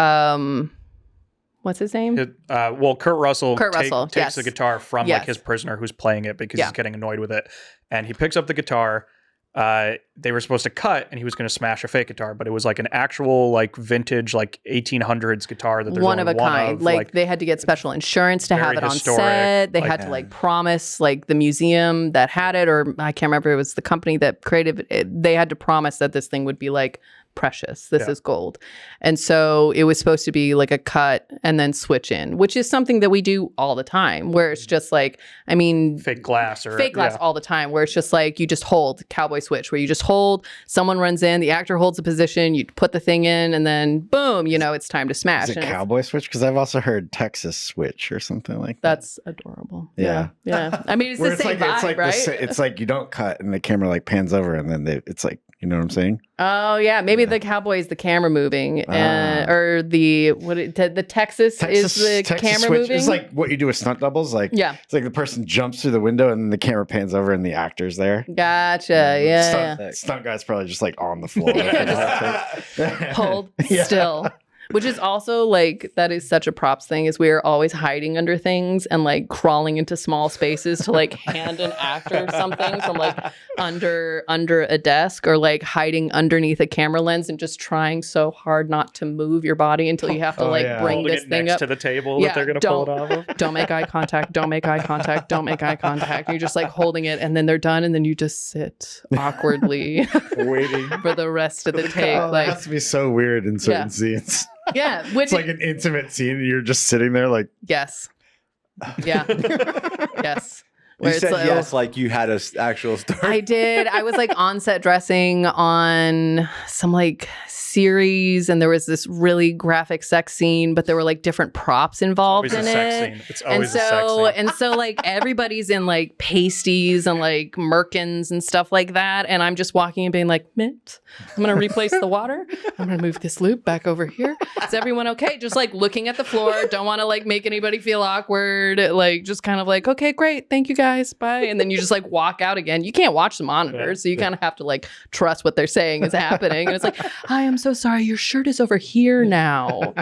what's his name? Well, Kurt Russell, takes yes. the guitar from Yes. like his prisoner who's playing it because Yeah. he's getting annoyed with it, and he picks up the guitar. They were supposed to cut, and he was going to smash a fake guitar, but it was like an actual like vintage like 1800s guitar that there's One only of a kind. of, Like they had to get special insurance to very have it on historic, set. They like- had to like promise like the museum that had it, or I can't remember, it was the company that created it. They had to promise that this thing would be like precious. This Yeah. is gold. And so it was supposed to be like a cut and then switch in, which is something that we do all the time, where it's just like, I mean, fake glass or fake glass all the time, where it's just like you just hold cowboy switch, where you just hold, someone runs in, the actor holds a position, you put the thing in, and then boom, you know, it's time to smash. Is it And it's- cowboy switch? Because I've also heard Texas switch or something like that. That's adorable. Yeah. Yeah. I mean, it's Where the same vibe, it's like right? it's like you don't cut and the camera like pans over and then it's like, you know what I'm saying? Oh yeah, maybe the cowboy is the camera moving, or the Texas is the camera switch. moving. It's like what you do with stunt doubles. Like Yeah. it's like the person jumps through the window and then the camera pans over and the actor's there. Gotcha. Yeah. Stunt guy's probably just like on the floor. Hold Yeah. still. Which is also like, that is such a props thing, is we are always hiding under things and like crawling into small spaces to like hand an actor something from like under a desk, or like hiding underneath a camera lens and just trying so hard not to move your body until you have to bring holding this it thing next up. to the table Yeah, that they're going to pull it off of. Don't make eye contact. Don't make eye contact. Don't make eye contact. You're just like holding it, and then they're done, and then you just sit awkwardly Waiting. for the rest of the take. Oh, that Like, has to be so weird in certain Yeah. scenes. yeah, which It's like an intimate scene and you're just sitting there like yes, yeah, yes. You Where it's said like, yes, like you had a actual story. I did. I was like on set dressing on some like series, and there was this really graphic sex scene, but there were like different props involved Always in a sex it. scene. It's And always a sex so, scene. and so, like everybody's in like pasties and like merkins and stuff like that, and I'm just walking and being like, "Mint, I'm gonna replace the water. I'm gonna move this loop back over here. Is everyone okay?" Just like looking at the floor, don't want to like make anybody feel awkward. Like just kind of like, "Okay, great, thank you guys, bye." And then you just like walk out again. You can't watch the monitor, so you kind of have to like trust what they're saying is happening. And it's like, "Hi, I'm so sorry. Your shirt is over here now.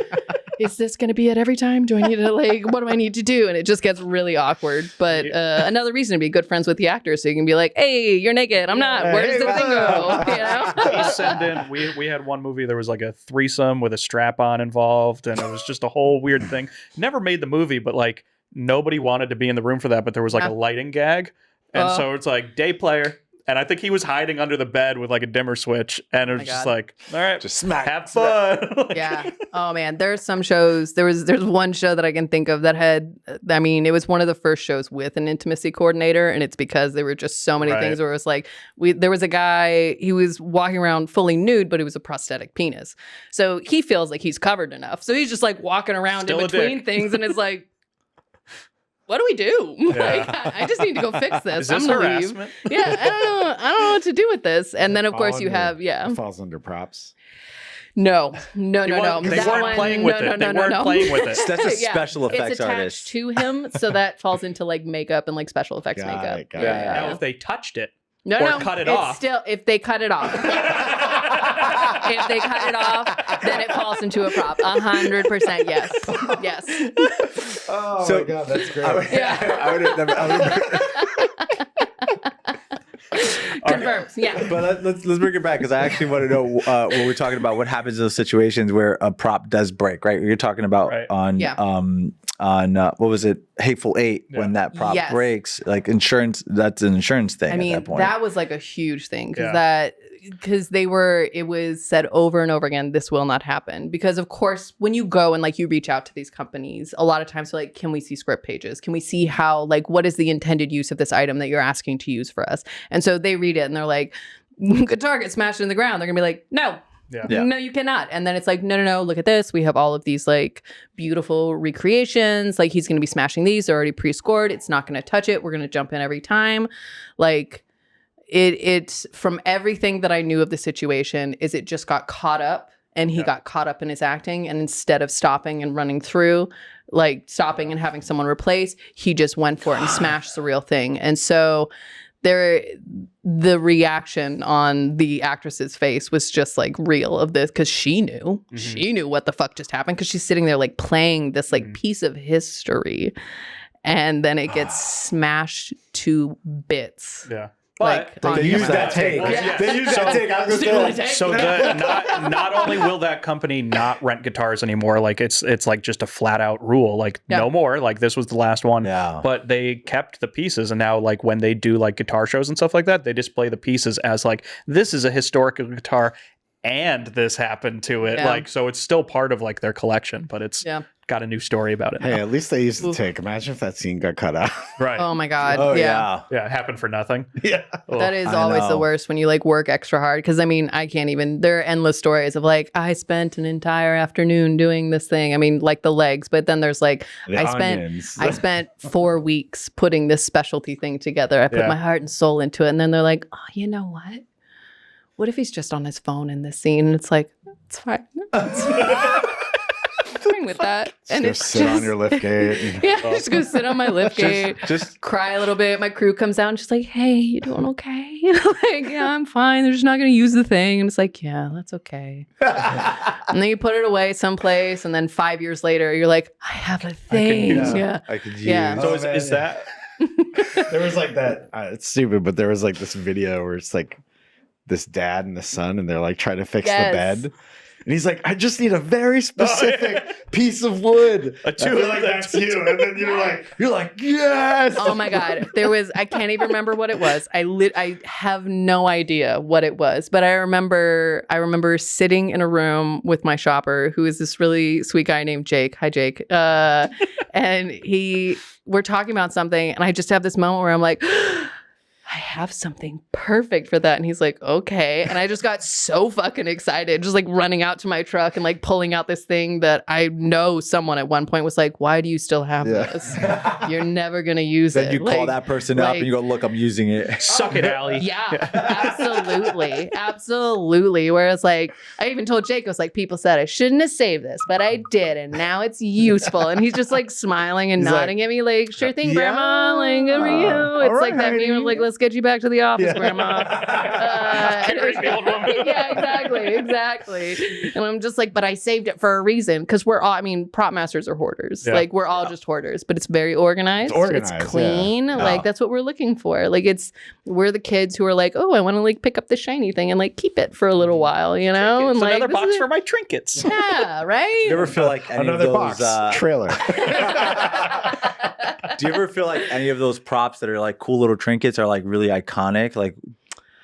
Is this going to be it every time? Do I need to like, what do I need to do?" And it just gets really awkward. But another reason to be good friends with the actors, so you can be like, "Hey, you're naked. I'm not. Where does the thing go?" You know? We send in. We had one movie. There was like a threesome with a strap on involved, and it was just a whole weird thing. Never made the movie, but like nobody wanted to be in the room for that. But there was like a lighting gag, and so it's like day player. And I think he was hiding under the bed with like a dimmer switch, and it was just God. like, all right, Just smack. have fun. Like, Yeah. Oh man, there's some shows. There's one show that I can think of that had. I mean, it was one of the first shows with an intimacy coordinator, and it's because there were just so many Right. things where it was like, there was a guy. He was walking around fully nude, but it was a prosthetic penis. So he feels like he's covered enough. So he's just like walking around Still in a between dick. things, and it's like, what do we do? Yeah. Like, I just need to go fix this. Is this I'm gonna leave. harassment? Yeah, I don't know. I don't know what to do with this. And then of course you have It falls under props. No. They weren't That playing one- with no, it. no, They no, weren't no. playing with it. That's a special effects it's attached artist. to him, so that falls into like makeup and like special effects Got makeup. it, got Yeah, it. yeah, Now, yeah. if they touched it, No, or no, cut it it's off. Still, if they cut it off, if they cut it off, then it falls into a prop. 100%, yes, yes. Oh So- my god, that's great. I would, Confirmed. Yeah. But let's bring it back because I actually want to know when we're talking about what happens in those situations where a prop does break, right? You're talking about Right. on what was it, Hateful Eight, when that prop Yes. breaks, like insurance. That's an insurance thing. I mean, at that point. that was like a huge thing Yeah. because it was said over and over again, this will not happen. Because of course, when you go and like you reach out to these companies, a lot of times they're like, can we see script pages? Can we see how, like, what is the intended use of this item that you're asking to use for us? And so they read it and they're like, guitar gets smashed in the ground. They're gonna be like, no. Yeah. No, you cannot. And then it's like, no, look at this. We have all of these like beautiful recreations. Like he's going to be smashing these. They're already pre-scored. It's not going to touch it. We're going to jump in every time. Like it from everything that I knew of the situation is it just got caught up and he got caught up in his acting, and instead of stopping and running through, like stopping and having someone replace, he just went for it and smashed the real thing. And so the reaction on the actress's face was just like real of this, because she knew what the fuck just happened, because she's sitting there like playing this like piece of history, and then it gets smashed to bits. Yeah. Like, But They use that take. They use that take. I was gonna say. So not only will that company not rent guitars anymore, like it's like just a flat out rule, like no more, like this was the last one. Yeah. But they kept the pieces, and now like when they do like guitar shows and stuff like that, they display the pieces as like, this is a historical guitar and this happened to it. Like, so it's still part of like their collection, but it's got a new story about it now. Hey, at least they used the take. Imagine if that scene got cut out. Right. Oh my God. Oh yeah. Yeah, it happened for nothing. Yeah. That is always the worst when you like work extra hard. Because I mean, I can't even, there are endless stories of like, I spent an entire afternoon doing this thing. I mean, like the legs, but then there's like, I spent 4 weeks putting this specialty thing together. I put my heart and soul into it. And then they're like, oh, you know what? What if he's just on his phone in this scene? And it's like, it's fine. Fine with that. And Just sit on your lift gate. just go sit on my lift gate, just cry a little bit. My crew comes out and she's like, hey, you doing okay? Like, yeah, I'm fine. They're just not going to use the thing. And it's like, yeah, that's okay. And then you put it away someplace. And then 5 years later, you're like, I have a thing. I could use. So is that? There was like that. It's stupid, but there was like this video where it's like this dad and the son, and they're like trying to fix the bed. And he's like, I just need a very specific piece of wood. A two. Like, that's you. And then you're like, yes. Oh my God. I can't even remember what it was. I have no idea what it was, but I remember sitting in a room with my shopper, who is this really sweet guy named Jake. Hi, Jake. And we're talking about something, and I just have this moment where I'm like, I have something perfect for that. And he's like, okay. And I just got so fucking excited, just like running out to my truck and like pulling out this thing that I know someone at one point was like, why do you still have this? You're never going to use it. Then you call that person up and you go, look, I'm using it. Suck it, Allie. Yeah, absolutely. Absolutely. Whereas like, I even told Jake, I was like, people said I shouldn't have saved this, but I did. And now it's useful. And he's just like smiling and nodding at me like, sure thing, Grandma. Like, good for you. It's like that meme of like, let's get you back to the office, Grandma. The old woman. Yeah, exactly. And I'm just like, but I saved it for a reason, because we're all, I mean, prop masters are hoarders. Yeah. Like, we're all just hoarders, but it's very organized. It's clean. Like, that's what we're looking for. Like, we're the kids who are like, oh, I want to like pick up the shiny thing and like keep it for a little while, you know? It's And like, another box for my trinkets. yeah, right? Do you ever feel like any Another of those box trailer. Do you ever feel like any of those props that are like cool little trinkets are like really iconic, like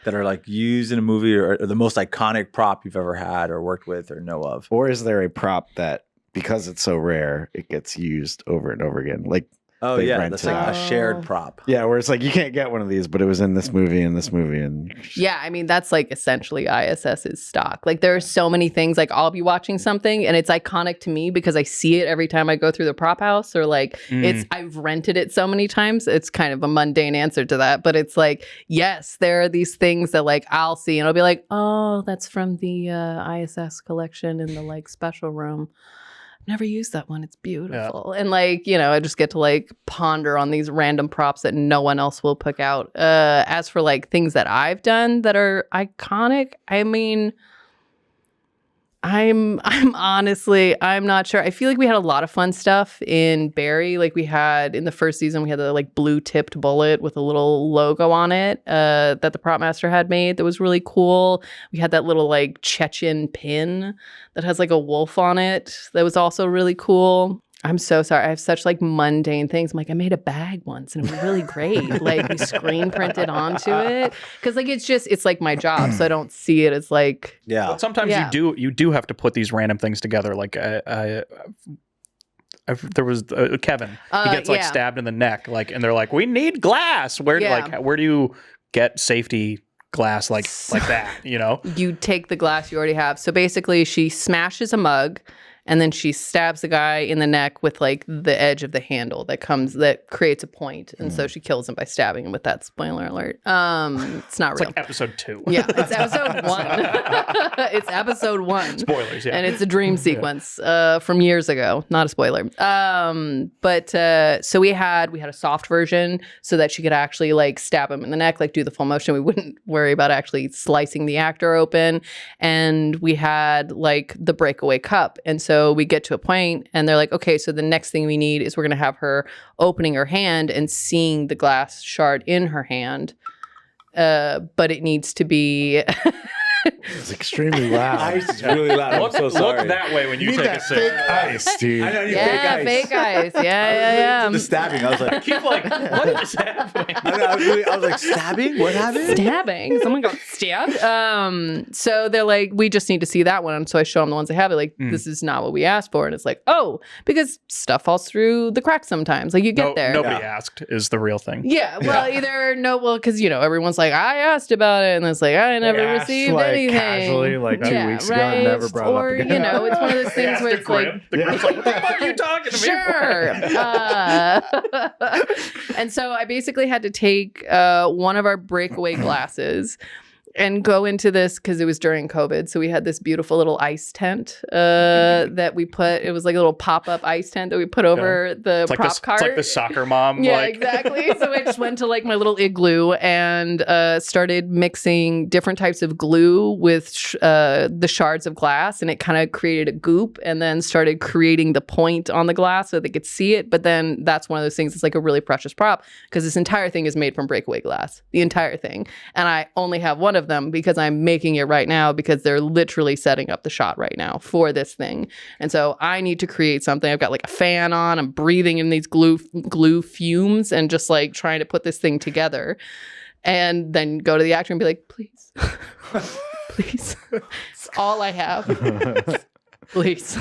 that are like used in a movie, or the most iconic prop you've ever had or worked with or know of? Or is there a prop that, because it's so rare, it gets used over and over again? Like, Oh they yeah, rent that's it like out. a shared prop. Yeah, where it's like, you can't get one of these, but it was in this movie and this movie. And Yeah, I mean, that's like essentially ISS's stock. Like, there are so many things, like I'll be watching something and it's iconic to me because I see it every time I go through the prop house, or like I've rented it so many times. It's kind of a mundane answer to that, but it's like, yes, there are these things that like I'll see and I'll be like, oh, that's from the ISS collection in the like special room. Never used that one. It's beautiful. And like, you know, I just get to like ponder on these random props that no one else will pick out. As for like things that I've done that are iconic, I mean, I'm honestly, I'm not sure. I feel like we had a lot of fun stuff in Barry. Like, we had in the first season, we had the like blue tipped bullet with a little logo on it that the prop master had made that was really cool. We had that little like Chechen pin that has like a wolf on it that was also really cool. I'm so sorry. I have such like mundane things. I'm like, I made a bag once and it was really great. Like, we screen printed onto it. Cause like, it's like my job. So I don't see it as like, Yeah. Sometimes you do have to put these random things together. Like there was Kevin. He gets like stabbed in the neck. Like, and they're like, we need glass. Where do you get safety glass like that? You know, you take the glass you already have. So basically, she smashes a mug. and then she stabs the guy in the neck with like the edge of the handle that creates a point, and so she kills him by stabbing him with that. Spoiler alert. It's not It's real. like episode 2. Yeah, it's episode 1. It's episode 1. Spoilers, yeah. And it's a dream sequence from years ago. Not a spoiler. So we had a soft version so that she could actually like stab him in the neck, like do the full motion. We wouldn't worry about actually slicing the actor open. And we had like the breakaway cup. And so we get to a point and they're like, okay, so the next thing we need is we're going to have her opening her hand and seeing the glass shard in her hand. But it needs to be... It's extremely loud. Ice is really loud. I'm so sorry. Look that way when you You need take that a sip. fake ice, dude. I know, you Yeah, fake ice. Yeah. The stabbing. I was like, Keep like, what is happening? I was like, stabbing? What happened? Stabbing. Someone got stabbed. So they're like, we just need to see that one. And so I show them the ones I have. They're like, this is not what we asked for. And it's like, oh, because stuff falls through the cracks sometimes. Like you get there. Nobody asked is the real thing. Yeah. Well, because everyone's like, I asked about it, and it's like I never Asked, received like, anything. casually, like 2 weeks ago, and never brought it up Or again. it's one of those things where The it's like. grip. The grip's like, what the fuck are you talking to me for? Sure. And so I basically had to take one of our breakaway glasses and go into this because it was during COVID. So we had this beautiful little ice tent that we put. It was like a little pop-up ice tent that we put over the prop cart. It's like the soccer mom. Yeah, like. exactly. So I just went to like my little igloo and started mixing different types of glue with the shards of glass, and it kind of created a goop, and then started creating the point on the glass so they could see it. But then that's one of those things. It's like a really precious prop because this entire thing is made from breakaway glass, the entire thing, and I only have one of them because I'm making it right now because they're literally setting up the shot right now for this thing. And so I need to create something. I've got like a fan on. I'm breathing in these glue fumes and just like trying to put this thing together. And then go to the actor and be like, please, please. It's all I have. Please.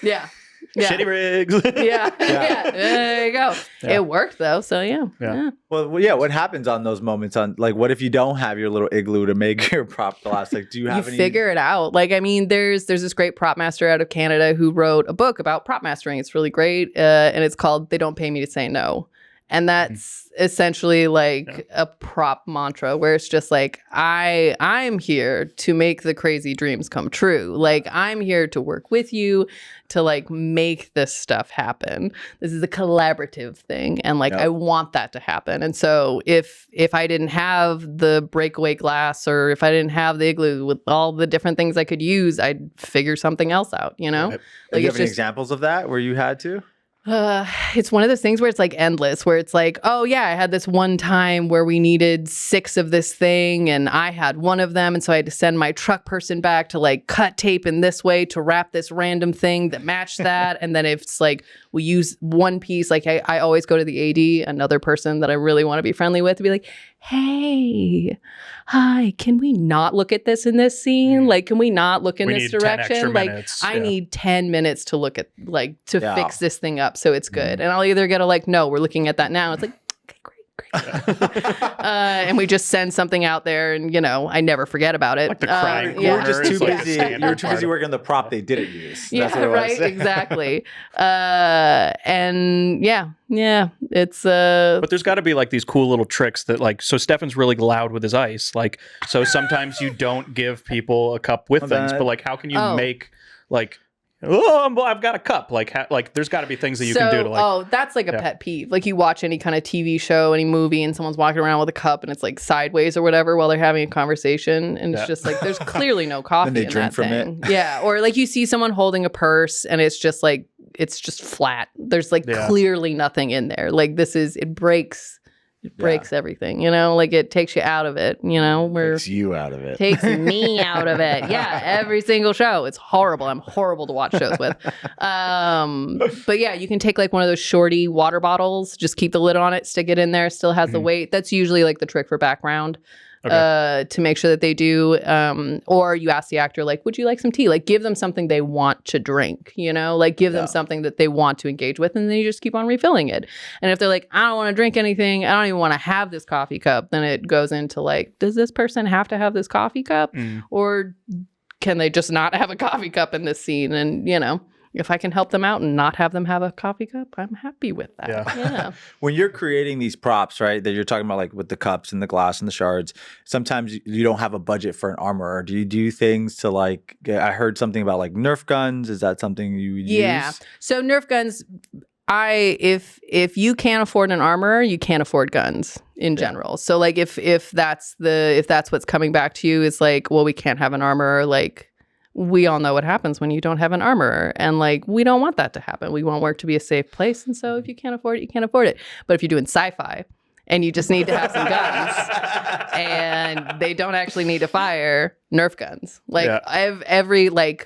Yeah. Yeah. Shitty rigs. Yeah. There you go. Yeah. It worked though. So yeah. Well, yeah. What happens on those moments? On like, what if you don't have your little igloo to make your prop glass? Like, do you have any? Figure it out. Like, I mean, there's this great prop master out of Canada who wrote a book about prop mastering. It's really great, and it's called "They Don't Pay Me to Say No." And that's essentially like a prop mantra where it's just like, I'm here to make the crazy dreams come true. Like, I'm here to work with you to like make this stuff happen. This is a collaborative thing. And like, I want that to happen. And so if I didn't have the breakaway glass, or if I didn't have the igloo with all the different things I could use, I'd figure something else out, you know? Right. Like, Do you have any examples of that where you had to? It's one of those things where it's like endless, where it's like, oh yeah, I had this one time where we needed 6 of this thing and I had 1 of them. And so I had to send my truck person back to like cut tape in this way to wrap this random thing that matched that. And then if it's like, we use one piece, like I always go to the AD, another person that I really want to be friendly with, to be like, hey, hi, can we not look at this in this scene? Like, can we not look in We this need 10 direction? extra Like, minutes. I Yeah. need 10 minutes to look at, like, to Yeah. fix this thing up so it's good. And I'll either get a, like, no, we're looking at that now. It's like, okay, great. And we just send something out there and, I never forget about it. Like the crying You were corner just is too like a busy. standard You were too busy part. working on the prop they didn't use. Yeah, That's what it was. right, exactly. And yeah, it's But there's got to be like these cool little tricks that like, so Stefan's really loud with his ice. Like, so sometimes you don't give people a cup with things, but like, how can you make like, oh, I've got a cup. Like, there's got to be things that you can do to like. that's like a pet peeve. Like you watch any kind of TV show, any movie, and someone's walking around with a cup and it's like sideways or whatever while they're having a conversation, and it's just like there's clearly no coffee. they in drink that from thing. Yeah, or like you see someone holding a purse and it's just like it's just flat. There's like clearly nothing in there. Like it breaks. It breaks everything, like it takes you out of it, Takes you out of it. Takes me out of it. Yeah, every single show. It's horrible. I'm horrible to watch shows with. But yeah, you can take like one of those shorty water bottles, just keep the lid on it, stick it in there, still has the weight. That's usually like the trick for background. To make sure that they do, or you ask the actor, like, would you like some tea? Like, give them something they want to drink, like give them something that they want to engage with, and then you just keep on refilling it. And if they're like, I don't want to drink anything, I don't even want to have this coffee cup, then it goes into like, does this person have to have this coffee cup? Or can they just not have a coffee cup in this scene? And, you know, if I can help them out and not have them have a coffee cup, I'm happy with that. Yeah. When you're creating these props, right, that you're talking about, like with the cups and the glass and the shards, sometimes you don't have a budget for an armor. Do you do things to like, I heard something about like Nerf guns. Is that something you would use? So Nerf guns, if you can't afford an armor, you can't afford guns in general. So like if that's what's coming back to you is like, well, we can't have an armor, like we all know what happens when you don't have an armorer, and like we don't want that to happen. We want work to be a safe place, and so if you can't afford it, you can't afford it. But if you're doing sci-fi and you just need to have some guns and they don't actually need to fire, Nerf guns. Like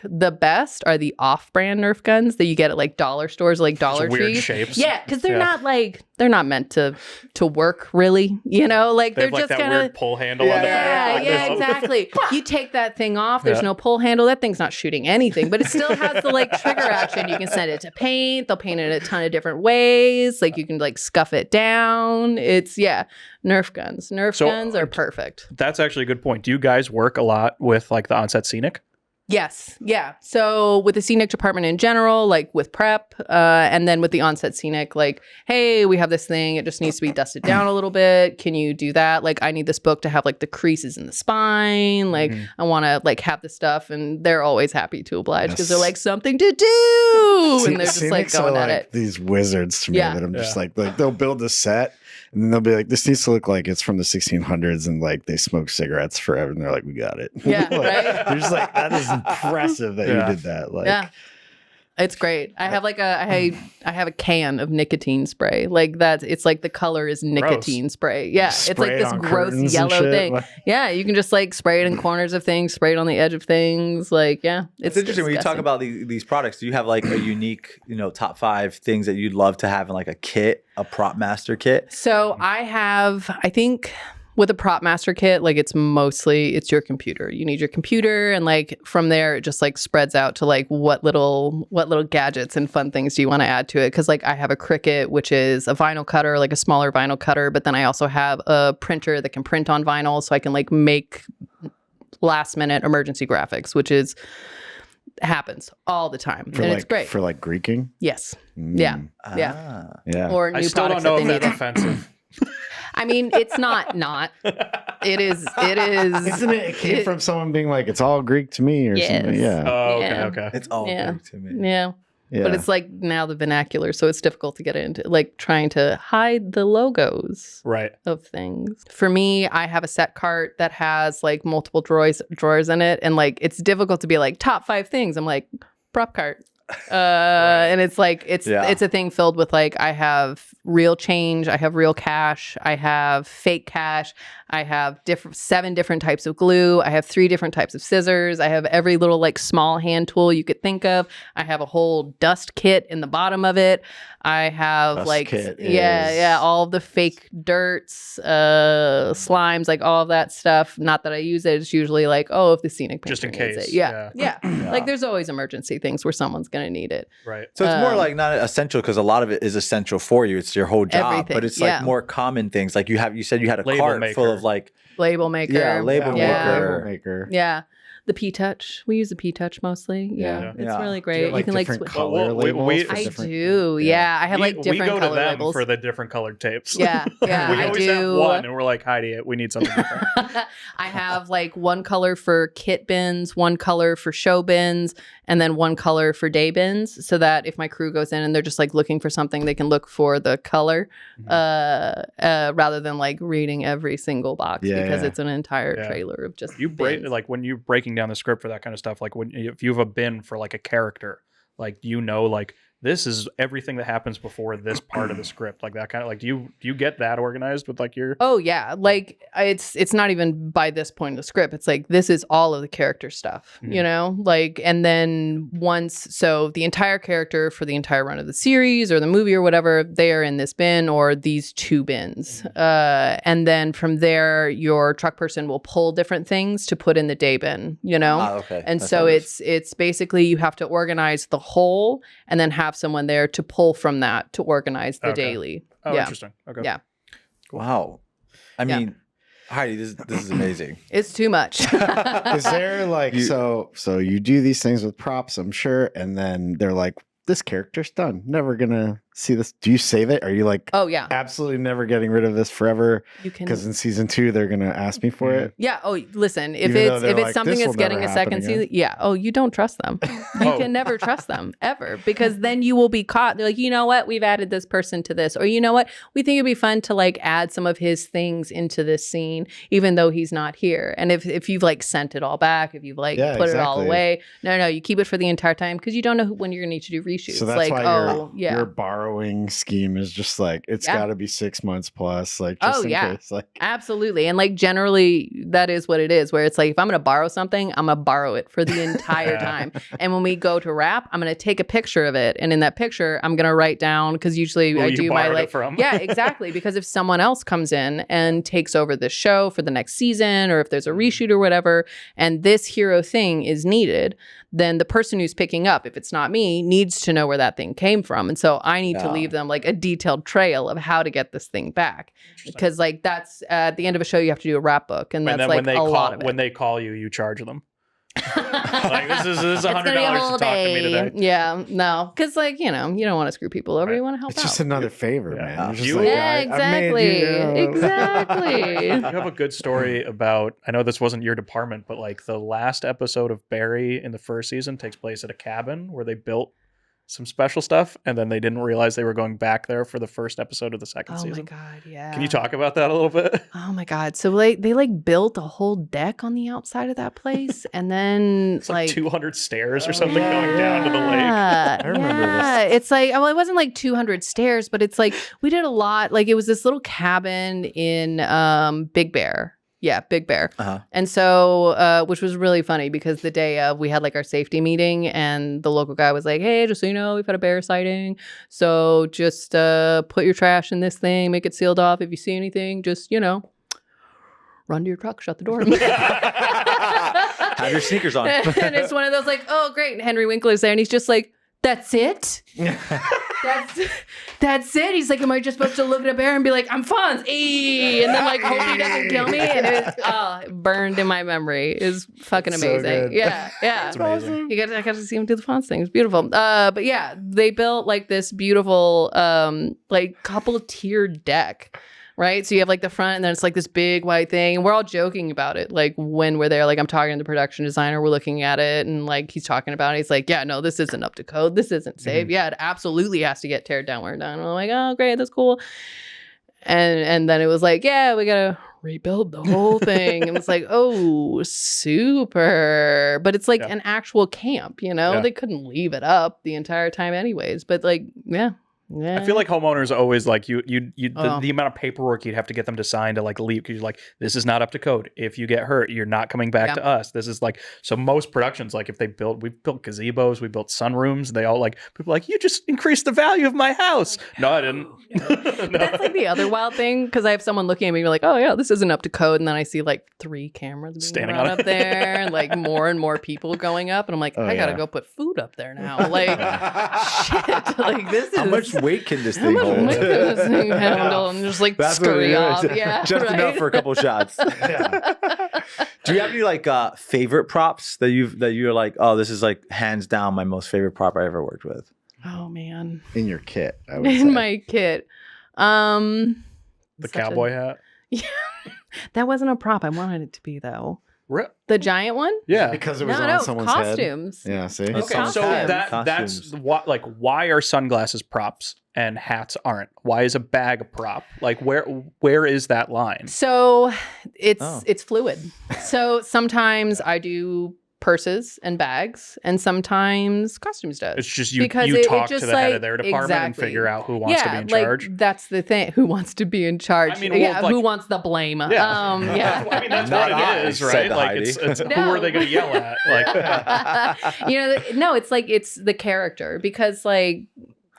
the best are the off-brand Nerf guns that you get at like dollar stores, like Dollar Tree. Weird shapes. Yeah, because they're not like they're not meant to work really. You know, like They they're have, like, just that kind of weird pull handle on the back. yeah, exactly. You take that thing off. There's no pull handle. That thing's not shooting anything, but it still has the like trigger action. You can send it to paint. They'll paint it a ton of different ways. Like you can like scuff it down. It's Nerf guns. Nerf guns are perfect. That's actually a good point. Do you guys work a lot with like the Onset Scenic? Yes. Yeah. So with the scenic department in general, like with prep, and then with the Onset Scenic, like, hey, we have this thing. It just needs to be dusted down a little bit. Can you do that? Like, I need this book to have like the creases in the spine. Like, I want to like have this stuff, and they're always happy to oblige because they're like something to do, and they're just like going at it. These wizards to me that I'm just like they'll build a set. And then they'll be like, this needs to look like it's from the 1600s and like they smoke cigarettes forever. And they're like, we got it. Yeah, like, right? They're just like, that is impressive that you did that. Like, it's great. I have like I have a can of nicotine spray. Like it's like the color is nicotine spray. Yeah. It's like this gross yellow thing. Yeah. You can just like spray it in corners of things, spray it on the edge of things. Like, it's interesting when you talk about these products. Do you have like a unique, top 5 things that you'd love to have in like a kit, a prop master kit? So I think with a prop master kit, like it's your computer. You need your computer, and like from there it just like spreads out to like what little gadgets and fun things do you want to add to it? Because like I have a Cricut, which is a vinyl cutter, like a smaller vinyl cutter, but then I also have a printer that can print on vinyl, so I can like make last minute emergency graphics, which happens all the time, and it's great for like Greeking. Yes. Yeah. Or new I still don't products know that if they that's need. offensive. I mean, it's not. It is. Isn't it? It came from someone being like, it's all Greek to me or something. Yeah. Oh, Yeah. okay. It's all Greek to me. Yeah. But it's like now the vernacular, so it's difficult to get into, like trying to hide the logos of things. For me, I have a set cart that has like multiple drawers in it, and like it's difficult to be like top 5 things. I'm like prop cart. And it's like it's a thing filled with like I have real change, I have real cash, I have fake cash, I have 7 different types of glue, I have 3 different types of scissors, I have every little like small hand tool you could think of, I have a whole dust kit in the bottom of it, I have all of the fake dirts, slimes, like all of that stuff. Not that I use it, it's usually like, oh, if the scenic painter just in needs case. it. Yeah. Like there's always emergency things where someone's gonna need it. Right. So it's more like not essential, because a lot of it is essential for you. It's your whole job, Everything, but it's like more common things. Like you said you had a Label cart maker. full of like Label maker. label Yeah. maker. Yeah. The P-Touch. We use the P-Touch mostly. Yeah. It's really great. Like you can like different switch. color we- labels. we- for I different- do. Yeah. I have like different we go to color them labels. for the different colored tapes. Yeah. Yeah. We I always do. have one, and we're like, Heidi, we need something different. I have like one color for kit bins, one color for show bins, and then one color for day bins, so that if my crew goes in and they're just like looking for something, they can look for the color rather than like reading every single box because it's an entire trailer of just bins. Like when you're breaking down the script for that kind of stuff, like if you have a bin for like a character, like like this is everything that happens before this part of the script, like that kind of like do you get that organized with like your like it's not even by this point in the script, it's like this is all of the character stuff, like, and then so the entire character for the entire run of the series or the movie or whatever, they are in this bin or these 2 bins, and then from there your truck person will pull different things to put in the day bin, Okay. and so it's basically you have to organize the whole and then have someone there to pull from that to organize the daily. interesting. Okay. Yeah. Wow. I mean, Heidi, this is amazing. It's too much. Is there like so you do these things with props, I'm sure, and then they're like, this character's done. Never gonna see this. Do you save it? Are you like, Oh yeah, absolutely never getting rid of this forever? you can. Because in season 2 they're gonna ask me for it. Yeah. Oh, listen. If Even though it's they're like, something "This that's will getting never a happen second again." season, yeah. Oh, you don't trust them. You can never trust them ever, because then you will be caught. They're like, you know what? We've added this person to this, or you know what? We think it'd be fun to like add some of his things into this scene, even though he's not here. And if you've like sent it all back, if you've like put it all away, no, you keep it for the entire time, because you don't know when you're gonna need to do reshoots. So that's like, why your borrowing scheme is just like, it's got to be 6 months plus, like just in case. Like, absolutely. And like generally that is what it is, where it's like, if I'm going to borrow something, I'm going to borrow it for the entire time. And when we go to wrap, I'm going to take a picture of it. And in that picture, I'm going to write down, because usually I do my like, yeah, exactly. Because if someone else comes in and takes over the show for the next season, or if there's a reshoot or whatever, and this hero thing is needed, then the person who's picking up, if it's not me, needs to know where that thing came from. And so I need to leave them like a detailed trail of how to get this thing back. Because like that's at the end of a show, you have to do a wrap book. And that's like a lot of it. When they call you, you charge them. Like this is $100 to talk to me today. Yeah, no, because like you don't want to screw people over. You want to help out. it's just another favor, man. You're just like, exactly. Exactly. You have a good story about, I know this wasn't your department, but like the last episode of Barry in the first season takes place at a cabin where they built some special stuff, and then they didn't realize they were going back there for the first episode of the second season. Oh my god, yeah. Can you talk about that a little bit? Oh my god. So like they like built a whole deck on the outside of that place, and then It's like 200 stairs or something going down to the lake. I remember this. It's like, well, it wasn't like 200 stairs, but it's like we did a lot. Like it was this little cabin in Big Bear. Yeah, Big Bear. And so, which was really funny, because the day of, we had like our safety meeting, and the local guy was like, hey, just so you know, we've had a bear sighting. So just put your trash in this thing, make it sealed off. If you see anything, just, run to your truck, shut the door. Have your sneakers on. And it's one of those like, oh, great. And Henry Winkler's there, and he's just like, that's it? That's it. He's like, am I just supposed to look at a bear and be like, I'm Fonz, and then like hope he doesn't kill me? And it burned in my memory. It was fucking amazing. So yeah. It's amazing. I got to see him do the Fonz thing. It's beautiful. But yeah, they built like this beautiful like couple tiered deck. Right. So you have like the front, and then it's like this big white thing. And we're all joking about it. Like when we're there, like I'm talking to the production designer, we're looking at it, and like he's talking about it. He's like, yeah, no, this isn't up to code. This isn't safe. Yeah, it absolutely has to get teared down. We're done. And I'm like, oh, great. That's cool. And then it was like, yeah, we got to rebuild the whole thing. And it's like, oh, super. But it's like an actual camp, They couldn't leave it up the entire time anyways. But like, yeah. I feel like homeowners are always like the amount of paperwork you'd have to get them to sign to like leave, because you're like, this is not up to code. If you get hurt, you're not coming back to us. This is like, so most productions, like if we've built gazebos, we built sunrooms, they all like, people are like, you just increased the value of my house. No, I didn't. No. That's like the other wild thing, because I have someone looking at me like, oh yeah, this isn't up to code. And then I see like 3 cameras being standing run up there, and like more and more people going up. And I'm like, I gotta go put food up there now. Like, shit, like this is... How much weight can this thing hold? How much weight can this thing handle? And just like scurry off. Yeah, just enough for a couple shots. Do you have any like favorite props that you're like, oh, this is like hands down my most favorite prop I ever worked with? Oh man. In your kit, I would say. In my kit. The cowboy hat. Yeah. That wasn't a prop. I wanted it to be though. The giant one? Yeah. Because it was on someone's costumes. head. Yeah, see? Okay, so that's like, why are sunglasses props and hats aren't? Why is a bag a prop? Like where is that line? So it's fluid. So sometimes I do purses and bags, and sometimes costumes does. It's just you talk to the head of their department and figure out who wants to be in charge. That's the thing. Who wants to be in charge? I mean, who wants the blame? Yeah. I mean, that's what it is, right? Like it's who are they going to yell at? Like, no, it's like it's the character, because like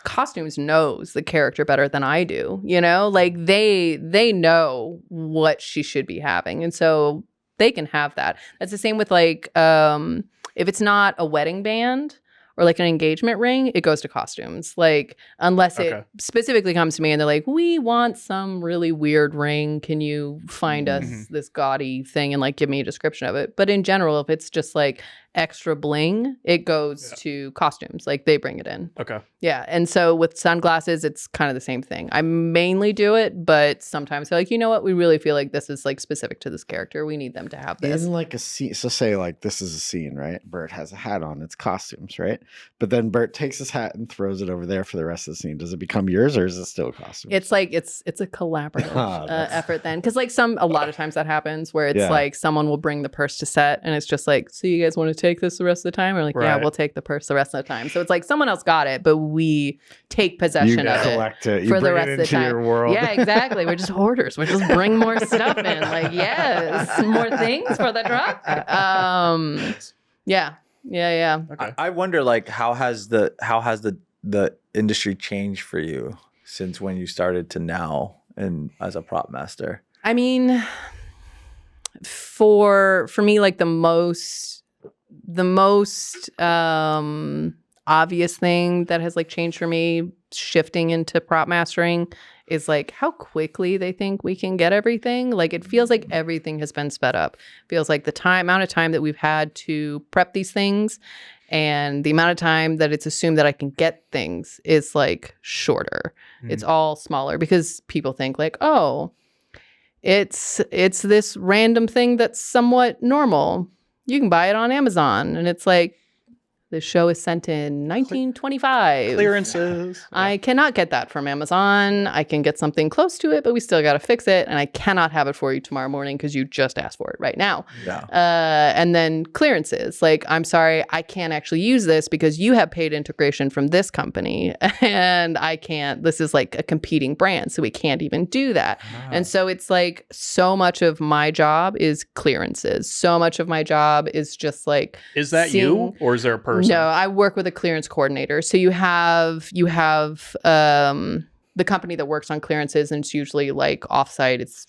costumes knows the character better than I do. Like they know what she should be having, and so they can have that. That's the same with like if it's not a wedding band or like an engagement ring, it goes to costumes. Like, unless it specifically comes to me and they're like, we want some really weird ring. Can you find us this gaudy thing and like give me a description of it? But in general, if it's just like extra bling, it goes to costumes. Like they bring it in. Okay. Yeah. And so with sunglasses, it's kind of the same thing. I mainly do it, but sometimes they're like, you know what? We really feel like this is like specific to this character. We need them to have this. In like a scene, so say like this is a scene, right? Bert has a hat on. It's costumes, right? But then Bert takes his hat and throws it over there for the rest of the scene. Does it become yours or is it still costumes? It's like it's a collaborative effort then, because like a lot of times that happens where it's like someone will bring the purse to set and it's just like, so you guys want to take this the rest of the time? Or like, yeah, we'll take the purse the rest of the time. So it's like someone else got it, but we take possession of it for the rest of the time. Your world. Yeah, exactly. We're just hoarders. We just bring more stuff in. Like, yes, more things for the truck. Yeah. Okay. I wonder, like, how has the industry changed for you since when you started to now and as a prop master? I mean, for me, like the most obvious thing that has like changed for me shifting into prop mastering is like how quickly they think we can get everything. Like it feels like everything has been sped up. Feels like the amount of time that we've had to prep these things and the amount of time that it's assumed that I can get things is like shorter. It's all smaller because people think like, oh, it's this random thing that's somewhat normal. You can buy it on Amazon. And it's like, this show is sent in 1925. Clearances. I cannot get that from Amazon. I can get something close to it, but we still got to fix it. And I cannot have it for you tomorrow morning because you just asked for it right now. Yeah. And then clearances. Like, I'm sorry, I can't actually use this because you have paid integration from this company. And I can't. This is like a competing brand. So we can't even do that. Wow. And so it's like so much of my job is clearances. So much of my job is just like. Is that you or is there a person? No, I work with a clearance coordinator. So you have the company that works on clearances, and it's usually like offsite. It's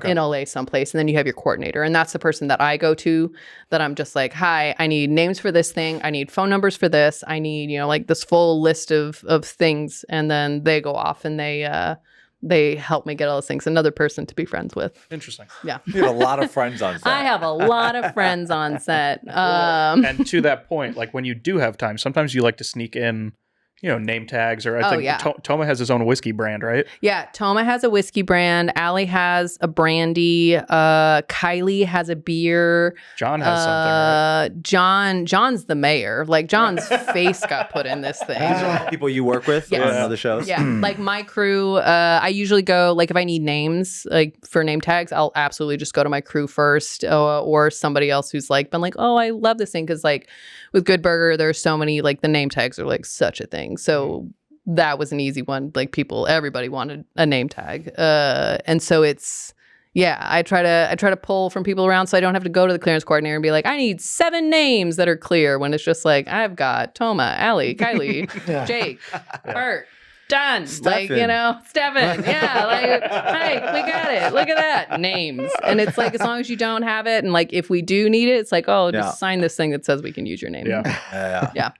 in LA someplace, and then you have your coordinator, and that's the person that I go to. That I'm just like, hi, I need names for this thing. I need phone numbers for this. I need like this full list of things, and then they go off and they help me get all those things. Another person to be friends with. Interesting. Yeah. You have a lot of friends on set. I have a lot of friends on set. And to that point, like when you do have time, sometimes you like to sneak in, name tags, or I think Toma has his own whiskey brand, right? Yeah, Toma has a whiskey brand. Allie has a brandy. Kylie has a beer. John has something, right? John's the mayor. Like John's face got put in this thing. These are people you work with on other shows? Yeah, like my crew, I usually go, like if I need names, like for name tags, I'll absolutely just go to my crew first or somebody else who's like been like, oh, I love this thing. Because like with Good Burger, there's so many, like the name tags are like such a thing. So that was an easy one. Like everybody wanted a name tag. And so it's, I try to pull from people around so I don't have to go to the clearance coordinator and be like, I need 7 names that are clear, when it's just like, I've got Toma, Allie, Kylie, Jake, Bert, John, Stephen. Stephen. Yeah, like, hi, we got it. Look at that. Names. And it's like, as long as you don't have it, and like if we do need it, it's like, oh, just sign this thing that says we can use your name. Yeah.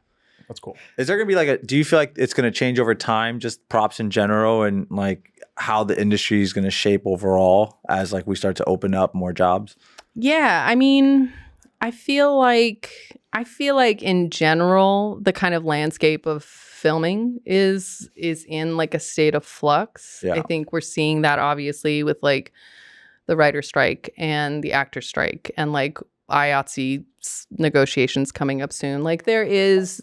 That's cool. Is there going to be do you feel like it's going to change over time, just props in general, and like how the industry is going to shape overall as like we start to open up more jobs? Yeah, I mean, I feel like in general, the kind of landscape of filming is in like a state of flux. Yeah. I think we're seeing that obviously with like the writer strike and the actor strike and like IATSE negotiations coming up soon. Like there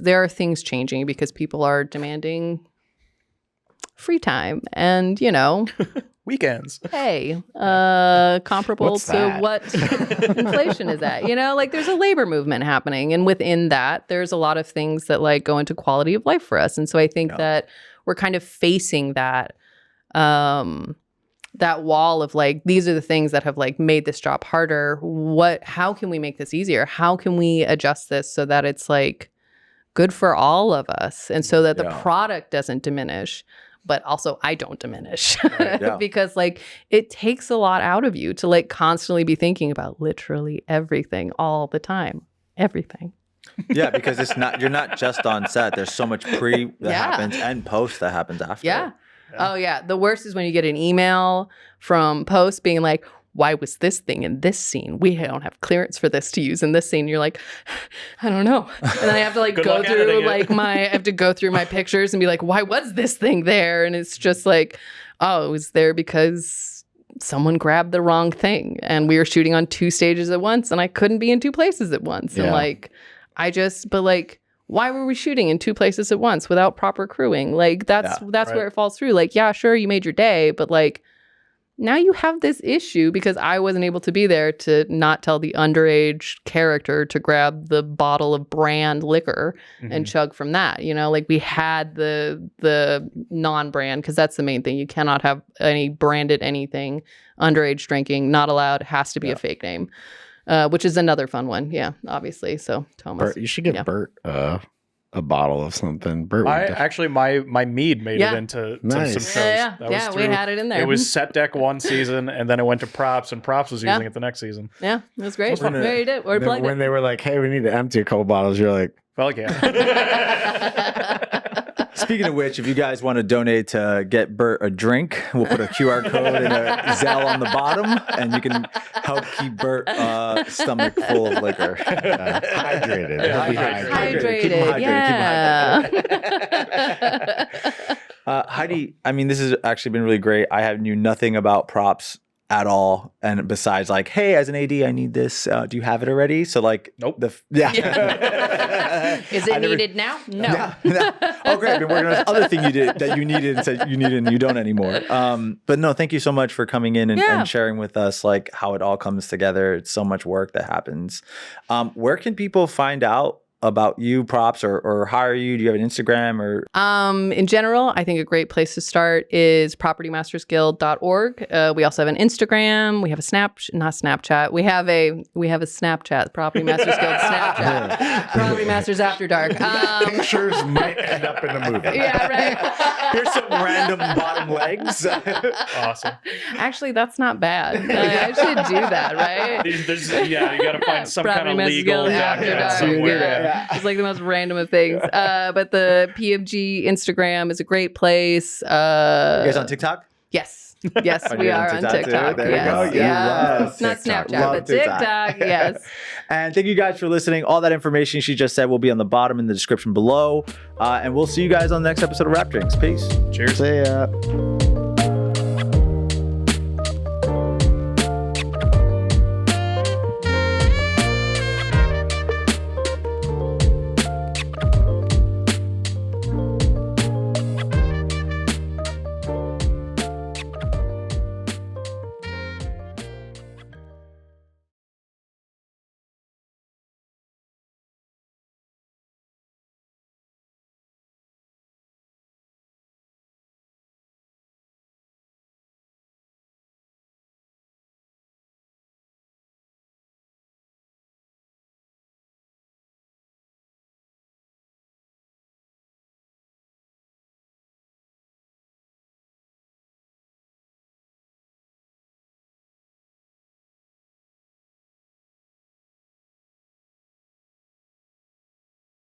are things changing because people are demanding free time and weekends. Hey, comparable What's to that? what inflation is at. Like there's a labor movement happening, and within that, there's a lot of things that like go into quality of life for us. And so I think that we're kind of facing that that wall of like, these are the things that have like made this job harder. How can we make this easier? How can we adjust this so that it's like good for all of us, and so that the product doesn't diminish, but also I don't diminish. Because like it takes a lot out of you to like constantly be thinking about literally everything all the time. Everything. Yeah, because you're not just on set. There's so much pre that Yeah. happens and post that happens after. Yeah. Oh, yeah. The worst is when you get an email from post being like, why was this thing in this scene? We don't have clearance for this to use in this scene. You're like, I don't know. And then I have to like Good go luck through editing it. like I have to go through my pictures and be like, why was this thing there? And it's just like, oh, it was there because someone grabbed the wrong thing. And we were shooting on 2 stages at once and I couldn't be in 2 places at once. And Yeah. like, but like, why were we shooting in 2 places at once without proper crewing? Like that's right. where it falls through. Like, yeah, sure, you made your day, but like now you have this issue because I wasn't able to be there to not tell the underage character to grab the bottle of brand liquor and chug from that. You know, like we had the non-brand because that's the main thing. You cannot have any branded anything. Underage drinking, not allowed. Has to be a fake name. Which is another fun one. Yeah, obviously. So Thomas. Bert, you should give Yeah. Bert a bottle of something. Bert, would Actually, my mead made Yeah. it into Nice. some shows. Yeah, That yeah, was we through- had it in there. It was set deck one season, and then it went to props, and props was using it the next season. Yeah, it was great. That's fun. Very did. Or then plugged when it. they were like, "Hey, we need to empty a couple bottles," you're like, Fuck yeah. Speaking of which, if you guys want to donate to get Bert a drink, we'll put a QR code and a Zelle on the bottom, and you can help keep Bert stomach full of liquor. hydrated. Yeah, He'll be hydrated. Keep him Hydrated, hydrated, keep him yeah. Heidi, I mean, this has actually been really great. I knew nothing about props at all, and besides, like, hey, as an AD, I need this. Do you have it already? So, like, Nope. Is it needed now? No. Yeah. Oh, great. I've been working on this other thing you did that you needed and said you needed and you don't anymore. But no, thank you so much for coming in and sharing with us like how it all comes together. It's so much work that happens. Where can people find out about you, props, or hire you? Do you have an Instagram or? In general, I think a great place to start is propertymastersguild.org. We also have an Instagram. We have a not Snapchat. We have a Snapchat, Property Masters Guild Snapchat. Property Masters After Dark. Pictures might end up in the movie. Yeah, right. Here's some random bottom legs. Awesome. Actually, that's not bad. I should do that, right? You got to find some Property kind of Masters legal Guild After document Dark. somewhere. Yeah. It's like the most random of things. But the PMG Instagram is a great place. You guys on TikTok? Yes. Yes, Are we you on are on TikTok too? TikTok. There you Yes. go. You Yeah. love Not TikTok. Snapchat, Love but TikTok. TikTok. Yes. And thank you guys for listening. All that information she just said will be on the bottom in the description below. And we'll see you guys on the next episode of Rap Drinks. Peace. Cheers. See ya.